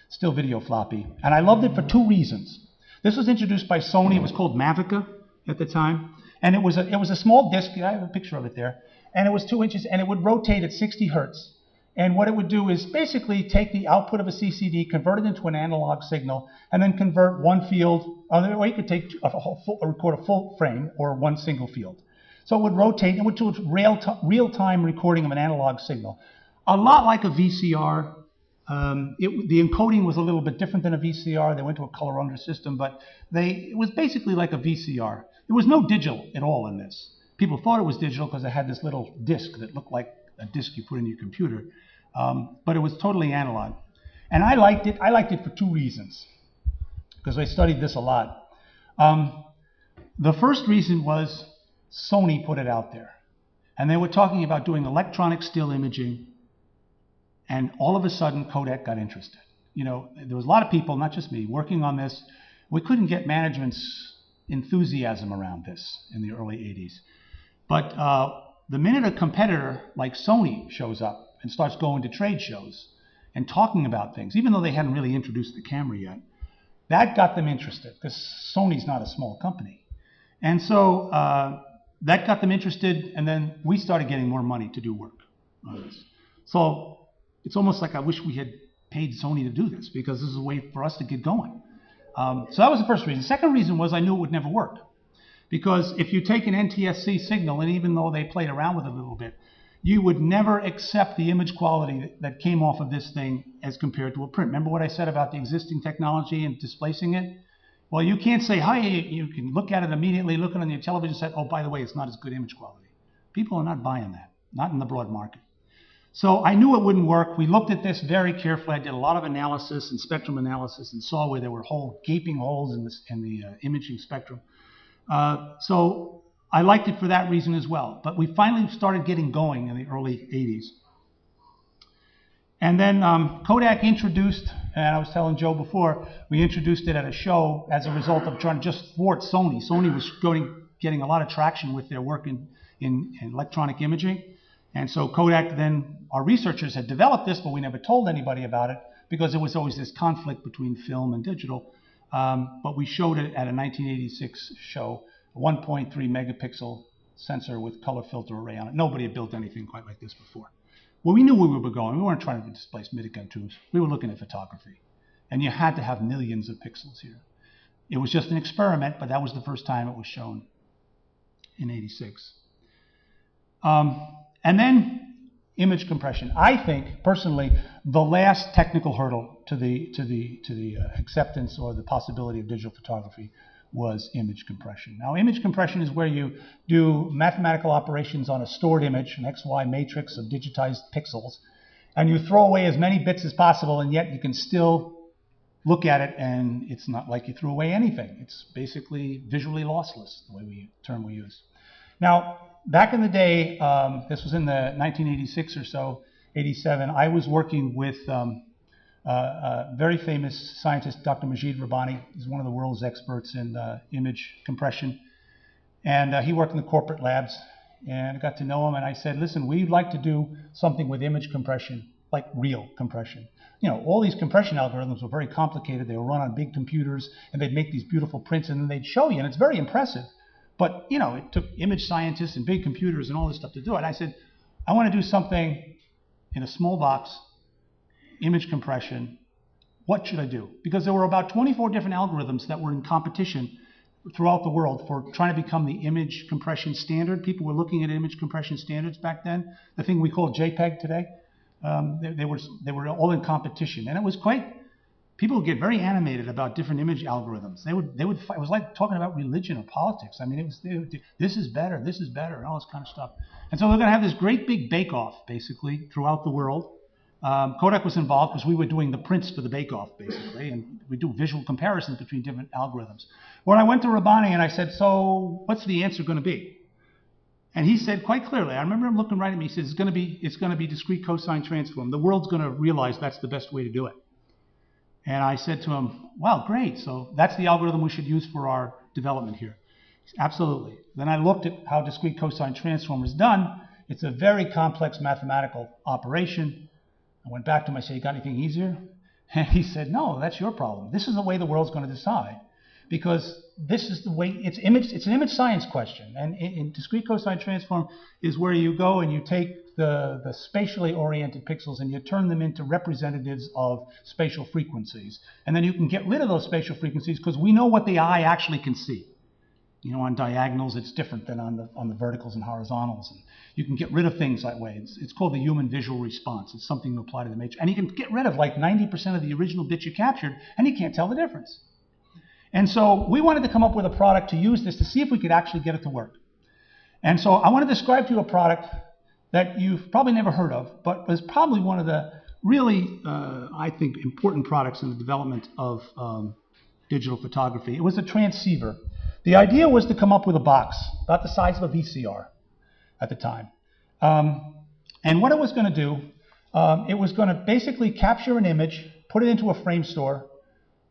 A: still video floppy, and I loved it for two reasons. This was introduced by Sony. It was called Mavica at the time, and it was a small disc. I have a picture of it there, and it was 2 inches, and it would rotate at 60 hertz. And what it would do is basically take the output of a CCD, convert it into an analog signal, and then convert one field, or you could take record a full frame or one single field. So it would rotate, and it would do real-time recording of an analog signal. A lot like a VCR. The encoding was a little bit different than a VCR. They went to a color under system, but it was basically like a VCR. There was no digital at all in this. People thought it was digital because it had this little disc that looked like a disc you put in your computer, but it was totally analog. And I liked it. I liked it for two reasons, because I studied this a lot. The first reason was Sony put it out there. And they were talking about doing electronic still imaging, and all of a sudden Kodak got interested. You know, there was a lot of people, not just me, working on this. We couldn't get management's enthusiasm around this in the early 80s. But the minute a competitor like Sony shows up and starts going to trade shows and talking about things, even though they hadn't really introduced the camera yet, that got them interested, because Sony's not a small company. And so that got them interested, and then we started getting more money to do work on this. So it's almost like I wish we had paid Sony to do this, because this is a way for us to get going. So that was the first reason. The second reason was I knew it would never work. Because if you take an NTSC signal, and even though they played around with it a little bit, you would never accept the image quality that came off of this thing as compared to a print. Remember what I said about the existing technology and displacing it? Well, you can't say, hi, you can look at it immediately, look at it on your television set, oh, by the way, it's not as good image quality. People are not buying that, not in the broad market. So I knew it wouldn't work. We looked at this very carefully. I did a lot of analysis and spectrum analysis and saw where there were gaping holes in the imaging spectrum. So I liked it for that reason as well. But we finally started getting going in the early 80s. And then Kodak introduced, and I was telling Joe before, we introduced it at a show as a result of trying to just thwart Sony. Sony was getting a lot of traction with their work in electronic imaging. And so Kodak then, our researchers had developed this, but we never told anybody about it because there was always this conflict between film and digital. But we showed it at a 1986 show, a 1.3 megapixel sensor with color filter array on it. Nobody had built anything quite like this before. Well, we knew where we were going. We weren't trying to displace minigun tubes. We were looking at photography. And you had to have millions of pixels here. It was just an experiment, but that was the first time it was shown in 86. And then image compression. I think, personally, the last technical hurdle to the acceptance or the possibility of digital photography was image compression. Now, image compression is where you do mathematical operations on a stored image, an XY matrix of digitized pixels, and you throw away as many bits as possible, and yet you can still look at it, and it's not like you threw away anything. It's basically visually lossless, the term we use. Now, back in the day, this was in the 1986 or so, 87, I was working with a very famous scientist, Dr. Majid Rabbani. He's one of the world's experts in image compression. And he worked in the corporate labs. And I got to know him, and I said, listen, we'd like to do something with image compression, like real compression. You know, all these compression algorithms were very complicated. They were run on big computers, and they'd make these beautiful prints, and then they'd show you, and it's very impressive. But, you know, it took image scientists and big computers and all this stuff to do it. And I said, I want to do something in a small box, image compression. What should I do? Because there were about 24 different algorithms that were in competition throughout the world for trying to become the image compression standard. People were looking at image compression standards back then, the thing we call JPEG today. They were all in competition. And it was people would get very animated about different image algorithms. They would fight. It was like talking about religion or politics. I mean, this is better, and all this kind of stuff. And so we're going to have this great big bake-off, basically, throughout the world. Kodak was involved because we were doing the prints for the bake-off, basically, and we do visual comparisons between different algorithms. When I went to Rabbani and I said, so what's the answer going to be? And he said quite clearly, I remember him looking right at me, he said, it's going to be discrete cosine transform. The world's going to realize that's the best way to do it. And I said to him, well, great. So that's the algorithm we should use for our development here. Absolutely. Then I looked at how discrete cosine transform is done. It's a very complex mathematical operation. I went back to him. I said, you got anything easier? And he said, no, that's your problem. This is the way the world's going to decide. Because this is the way, it's an image science question. And in discrete cosine transform is where you go and you take the spatially oriented pixels and you turn them into representatives of spatial frequencies. And then you can get rid of those spatial frequencies because we know what the eye actually can see. You know, on diagonals, it's different than on the verticals and horizontals. And you can get rid of things that way. It's called the human visual response. It's something you apply to the matrix. And you can get rid of like 90% of the original bits you captured, and you can't tell the difference. And so we wanted to come up with a product to use this to see if we could actually get it to work. And so I want to describe to you a product that you've probably never heard of, but was probably one of the really, I think, important products in the development of digital photography. It was a transceiver. The idea was to come up with a box about the size of a VCR at the time. And what it was going to do, it was going to basically capture an image, put it into a frame store,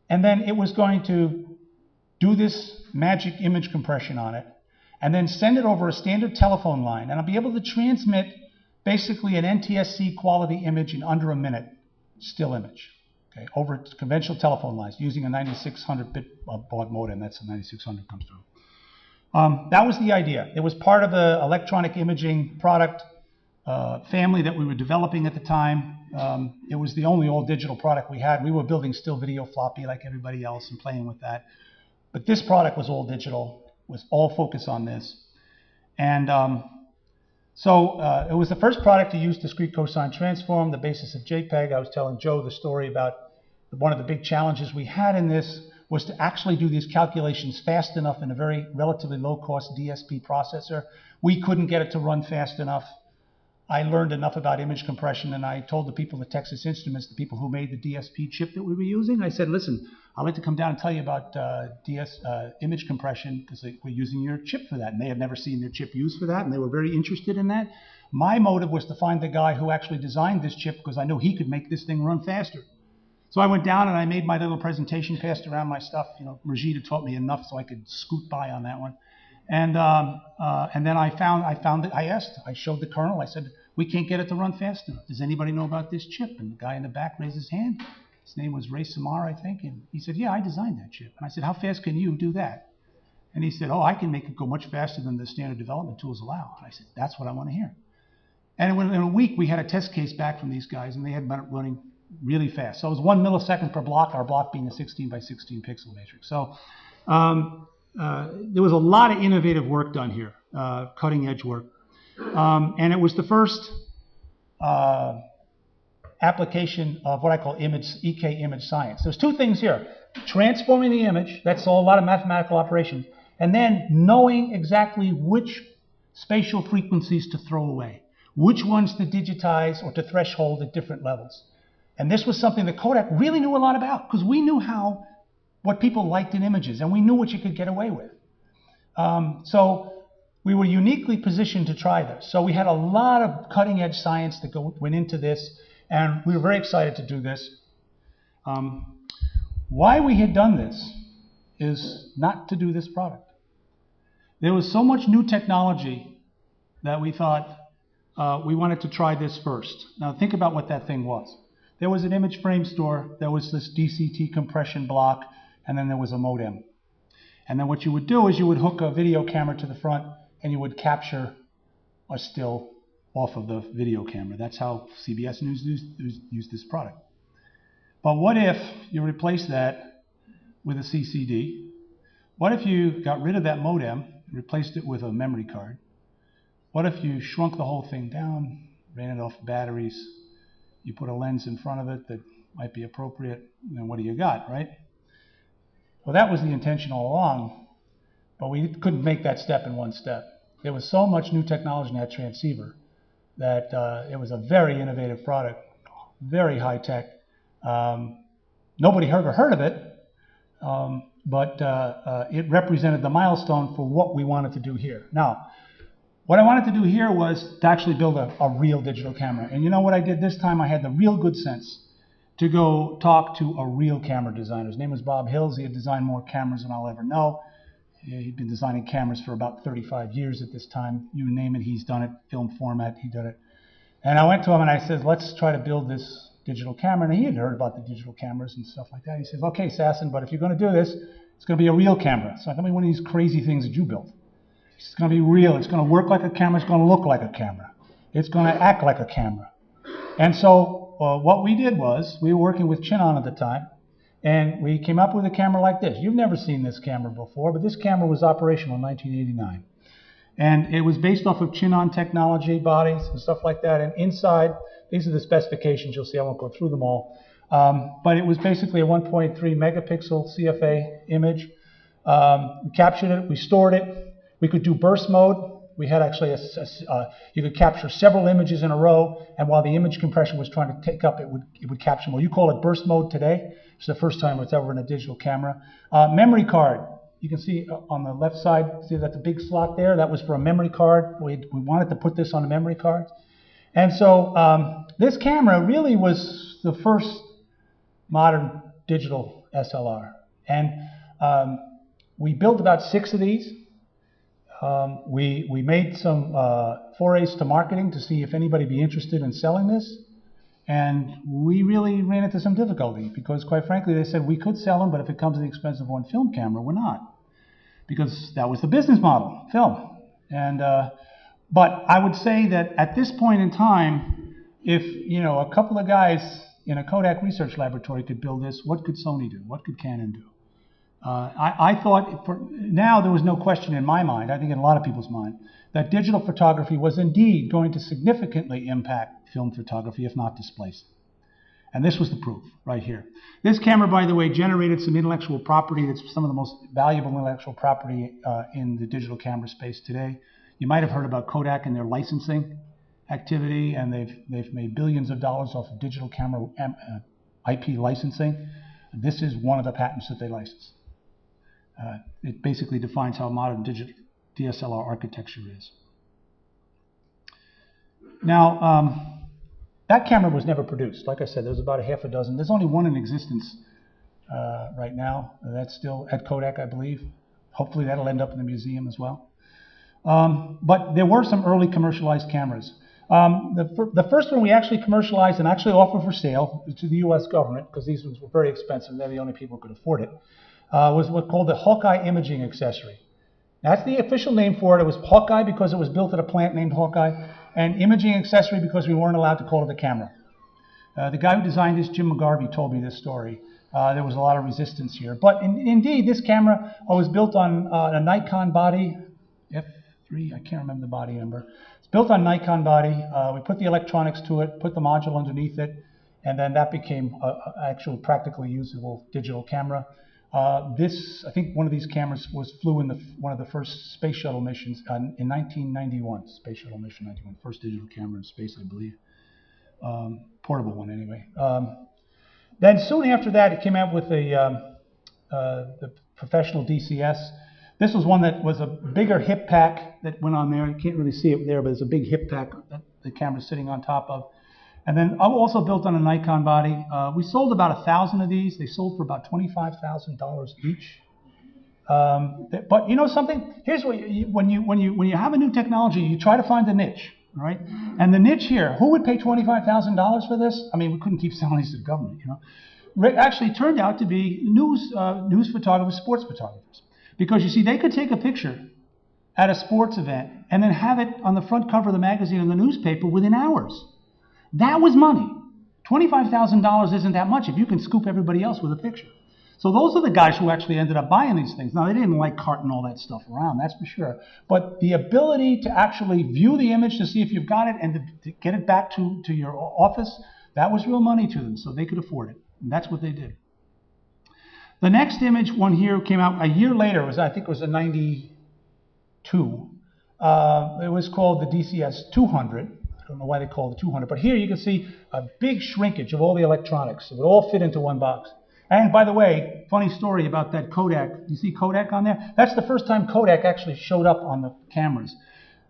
A: and then it was going to do this magic image compression on it, and then send it over a standard telephone line, and I'll be able to transmit basically an NTSC quality image in under a minute, still image, okay, over conventional telephone lines using a 9600-bit baud modem. That's a 9600 comes through. That was the idea. It was part of the electronic imaging product family that we were developing at the time. It was the only all digital product we had. We were building still video floppy like everybody else and playing with that. But this product was all digital, was all focused on this. And so it was the first product to use discrete cosine transform, the basis of JPEG. I was telling Joe the story about one of the big challenges we had in this was to actually do these calculations fast enough in a very relatively low-cost DSP processor. We couldn't get it to run fast enough. I learned enough about image compression, and I told the people at Texas Instruments, the people who made the DSP chip that we were using, I said, listen, I'd like to come down and tell you about image compression because we're using your chip for that. And they had never seen their chip used for that, and they were very interested in that. My motive was to find the guy who actually designed this chip because I knew he could make this thing run faster. So I went down and I made my little presentation, passed around my stuff. You know, Rajita taught me enough so I could scoot by on that one. And then I found it. I showed the colonel. I said, we can't get it to run fast enough. Does anybody know about this chip? And the guy in the back raised his hand. His name was Ray Samar, I think. And he said, yeah, I designed that chip. And I said, how fast can you do that? And he said, oh, I can make it go much faster than the standard development tools allow. And I said, that's what I want to hear. And in a week, we had a test case back from these guys, and they had been running really fast. So it was 1 millisecond per block, our block being a 16 by 16 pixel matrix. So there was a lot of innovative work done here, cutting edge work. And it was the first application of what I call EK image science. There's two things here. Transforming the image, that's a lot of mathematical operations, and then knowing exactly which spatial frequencies to throw away, which ones to digitize or to threshold at different levels. And this was something that Kodak really knew a lot about because we knew what people liked in images, and we knew what you could get away with. So we were uniquely positioned to try this. So we had a lot of cutting edge science that went into this, and we were very excited to do this. Why we had done this is not to do this product. There was so much new technology that we thought we wanted to try this first. Now think about what that thing was. There was an image frame store, there was this DCT compression block, and then there was a modem. And then what you would do is you would hook a video camera to the front and you would capture a still off of the video camera. That's how CBS News used this product. But what if you replace that with a CCD? What if you got rid of that modem and replaced it with a memory card? What if you shrunk the whole thing down, ran it off batteries, you put a lens in front of it that might be appropriate, and then what do you got, right? Well, that was the intention all along, but we couldn't make that step in one step. There was so much new technology in that transceiver that it was a very innovative product, very high tech. Nobody ever heard of it, but it represented the milestone for what we wanted to do here. Now, what I wanted to do here was to actually build a real digital camera. And you know what I did this time? I had the real good sense to go talk to a real camera designer. His name was Bob Hills. He had designed more cameras than I'll ever know. He'd been designing cameras for about 35 years at this time. You name it, he's done it. Film format, he did it. And I went to him and I said, let's try to build this digital camera. And he had heard about the digital cameras and stuff like that. He says, okay, Sasson, but if you're going to do this, it's going to be a real camera. It's not going to be one of these crazy things that you built. It's going to be real. It's going to work like a camera. It's going to look like a camera. It's going to act like a camera. And so what we did was, we were working with Chinon at the time, and we came up with a camera like this. You've never seen this camera before, but this camera was operational in 1989. And it was based off of Chinon technology, bodies, and stuff like that. And inside, these are the specifications. You'll see, I won't go through them all. But it was basically a 1.3 megapixel CFA image. We captured it. We stored it. We could do burst mode, We had actually you could capture several images in a row, and while the image compression was trying to take up, it would capture more. You call it burst mode today. It's the first time it's ever in a digital camera. Memory card. You can see on the left side, see that the big slot there? That was for a memory card. We wanted to put this on a memory card. And so this camera really was the first modern digital SLR. And we built about 6 of these. We made some forays to marketing to see if anybody would be interested in selling this. And we really ran into some difficulty because, quite frankly, they said we could sell them, but if it comes at the expense of one film camera, we're not. Because that was the business model, film. And but I would say that at this point in time, if a couple of guys in a Kodak research laboratory could build this, what could Sony do? What could Canon do? I thought now there was no question in my mind, I think in a lot of people's mind, that digital photography was indeed going to significantly impact film photography, if not displace it. And this was the proof right here. This camera, by the way, generated some intellectual property that's some of the most valuable intellectual property in the digital camera space today. You might have heard about Kodak and their licensing activity, and they've made billions of dollars off of digital camera IP licensing. This is one of the patents that they license. It basically defines how modern digital DSLR architecture is. Now, that camera was never produced. Like I said, there's about a half a dozen. There's only one in existence right now. That's still at Kodak, I believe. Hopefully that'll end up in the museum as well. But there were some early commercialized cameras. The first one we actually commercialized and actually offered for sale to the U.S. government, because these ones were very expensive, they're the only people who could afford it, was what's called the Hawkeye imaging accessory. That's the official name for it. It was Hawkeye because it was built at a plant named Hawkeye, and imaging accessory because we weren't allowed to call it a camera. The guy who designed this, Jim McGarvey, told me this story. There was a lot of resistance here. But indeed, this camera was built on a Nikon body, F3, I can't remember the body number. It's built on Nikon body. We put the electronics to it, put the module underneath it, and then that became an actual practically usable digital camera. I think one of these cameras flew in one of the first space shuttle missions in 1991. Space shuttle mission 91, first digital camera in space, I believe. Portable one, anyway. Then soon after that, it came out with the professional DCS. This was one that was a bigger hip pack that went on there. You can't really see it there, but it's a big hip pack that the camera's sitting on top of. And then also built on a Nikon body. We sold about 1,000 of these. They sold for about $25,000 each. But you know something? Here's what when you have a new technology, you try to find a niche, all right? And the niche here, who would pay $25,000 for this? I mean, we couldn't keep selling these to the government, you know. It actually turned out to be news photographers, sports photographers, because you see, they could take a picture at a sports event and then have it on the front cover of the magazine and the newspaper within hours. That was money. $25,000 isn't that much if you can scoop everybody else with a picture. So those are the guys who actually ended up buying these things. Now, they didn't like carting all that stuff around, that's for sure. But the ability to actually view the image to see if you've got it and to get it back to your office, that was real money to them, so they could afford it. And that's what they did. The next image one here came out a year later. I think it was in 92. It was called the DCS 200. I don't know why they call it 200, but here you can see a big shrinkage of all the electronics. It would all fit into one box. And by the way, funny story about that Kodak. You see Kodak on there? That's the first time Kodak actually showed up on the cameras.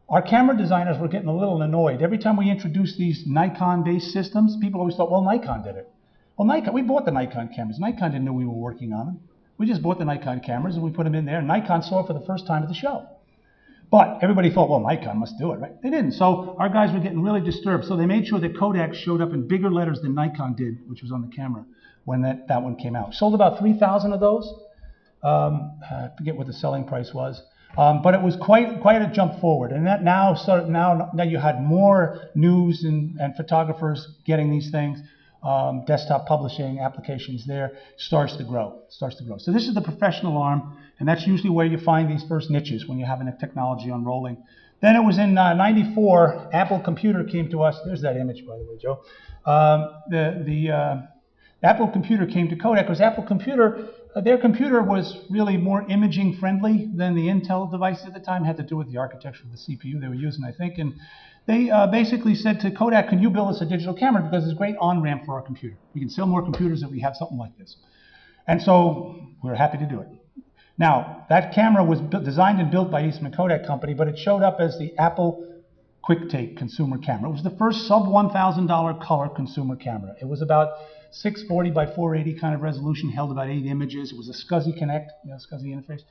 A: Our camera designers were getting a little annoyed. Every time we introduced these Nikon-based systems, people always thought, well, Nikon did it. Well, we bought the Nikon cameras. Nikon didn't know we were working on them. We just bought the Nikon cameras and we put them in there, and Nikon saw it for the first time at the show. But everybody thought, well, Nikon must do it, right? They didn't. So our guys were getting really disturbed. So they made sure that Kodak showed up in bigger letters than Nikon did, which was on the camera when that one came out. Sold about 3,000 of those. I forget what the selling price was. But it was quite a jump forward. And that now you had more news and photographers getting these things. Desktop publishing applications there starts to grow. So this is the professional arm, and that's usually where you find these first niches when you're having a technology unrolling. Then it was in 94, Apple Computer came to us. There's that image, by the way, Joe. Apple Computer came to Kodak because Apple Computer, their computer was really more imaging friendly than the Intel devices at the time. It had to do with the architecture of the CPU they were using, I think. And they basically said to Kodak, can you build us a digital camera because it's a great on-ramp for our computer. We can sell more computers if we have something like this. And so we were happy to do it. Now, that camera was designed and built by Eastman Kodak Company, but it showed up as the Apple QuickTake consumer camera. It was the first sub $1,000 color consumer camera. It was about 640 by 480 kind of resolution, held about 8 images. It was a SCSI Connect, SCSI interface.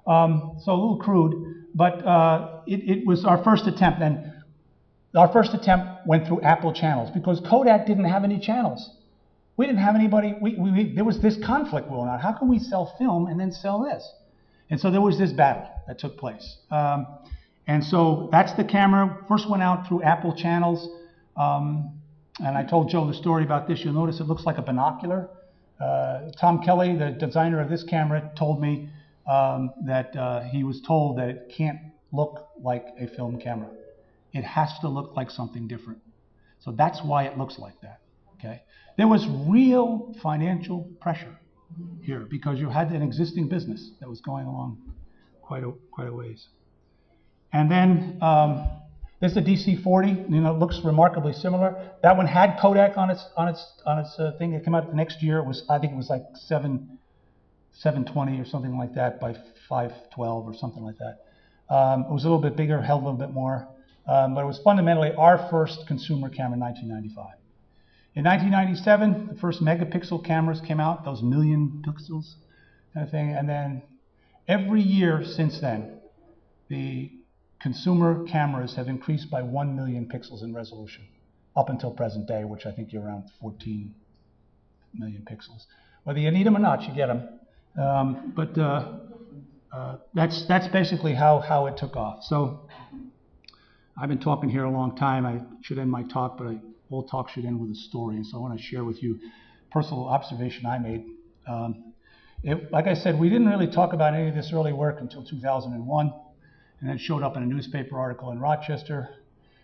A: So a little crude, but it was our first attempt. And our first attempt went through Apple channels because Kodak didn't have any channels. We didn't have anybody, there was this conflict going on. How can we sell film and then sell this? And so there was this battle that took place. And so that's the camera. First went out through Apple channels. And I told Joe the story about this. You'll notice it looks like a binocular. Tom Kelly, the designer of this camera, told me that he was told that it can't look like a film camera. It has to look like something different. So that's why it looks like that. Okay? There was real financial pressure here because you had an existing business that was going along quite a ways. And then this is the DC-40. It looks remarkably similar. That one had Kodak on its thing. It came out the next year. I think it was like 720 or something like that by 512 or something like that. It was a little bit bigger, held a little bit more, but it was fundamentally our first consumer camera in 1995. In 1997, the first megapixel cameras came out, those million pixels kind of thing. And then every year since then, the consumer cameras have increased by 1 million pixels in resolution up until present day, which I think you're around 14 million pixels. Whether you need them or not, you get them. That's basically how it took off. So I've been talking here a long time. I should end my talk, but all talk should end with a story. And so I want to share with you a personal observation I made. Like I said, we didn't really talk about any of this early work until 2001. And then it showed up in a newspaper article in Rochester.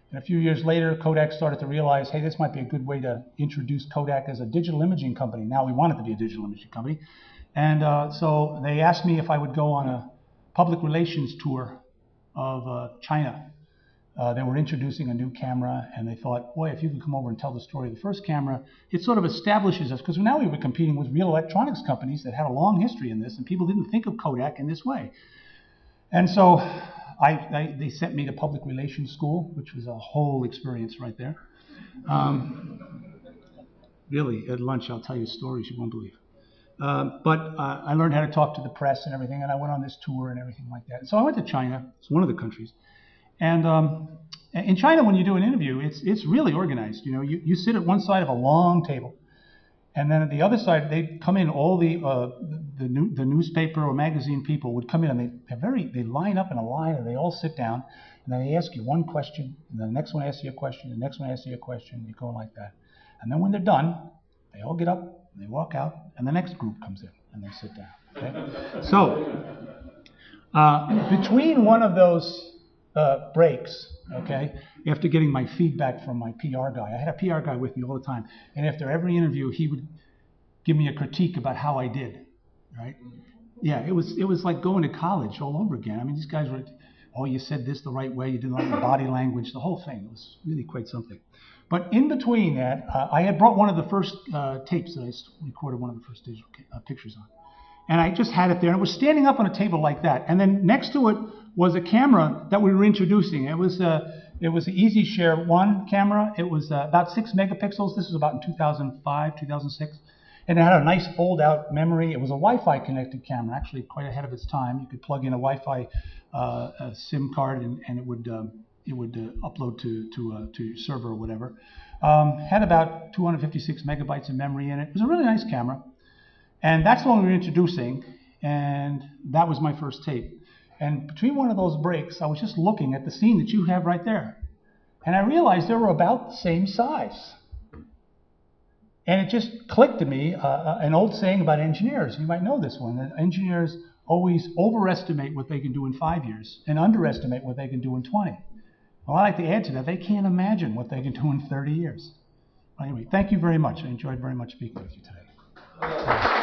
A: And a few years later, Kodak started to realize, hey, this might be a good way to introduce Kodak as a digital imaging company. Now we want it to be a digital imaging company. And so they asked me if I would go on a public relations tour of China. They were introducing a new camera, and they thought, boy, if you could come over and tell the story of the first camera, it sort of establishes us, because now we were competing with real electronics companies that had a long history in this, and people didn't think of Kodak in this way. And so they sent me to public relations school, which was a whole experience right there. Really, at lunch, I'll tell you stories you won't believe. But I learned how to talk to the press and everything, and I went on this tour and everything like that. So I went to China. It's one of the countries. And in China, when you do an interview, it's really organized. You sit at one side of a long table, and then at the other side, they come in. All the newspaper or magazine people would come in, and they line up in a line, and they all sit down, and then they ask you one question, and then the next one asks you a question, the next one asks you a question, you go like that. And then when they're done, they all get up, and they walk out, and the next group comes in, and they sit down. Okay? So between one of those breaks, okay, after getting my feedback from my PR guy. I had a PR guy with me all the time, and after every interview, he would give me a critique about how I did, right? Yeah, it was like going to college all over again. I mean, these guys were, oh, you said this the right way, you did the right body language, the whole thing. It was really quite something. But in between that, I had brought one of the first tapes that I recorded one of the first digital pictures on. And I just had it there, and it was standing up on a table like that. And then next to it was a camera that we were introducing. It was an EasyShare 1 camera. It was about 6 megapixels. This was about in 2005, 2006. And it had a nice fold-out memory. It was a Wi-Fi connected camera, actually quite ahead of its time. You could plug in a Wi-Fi SIM card, and it would upload to your server or whatever. Had about 256 megabytes of memory in it. It was a really nice camera. And that's the one we were introducing, and that was my first tape. And between one of those breaks, I was just looking at the scene that you have right there. And I realized they were about the same size. And it just clicked to me, an old saying about engineers. You might know this one, that engineers always overestimate what they can do in 5 years and underestimate what they can do in 20. Well, I like to add to that, they can't imagine what they can do in 30 years. Anyway, thank you very much. I enjoyed very much speaking with you today. Yeah.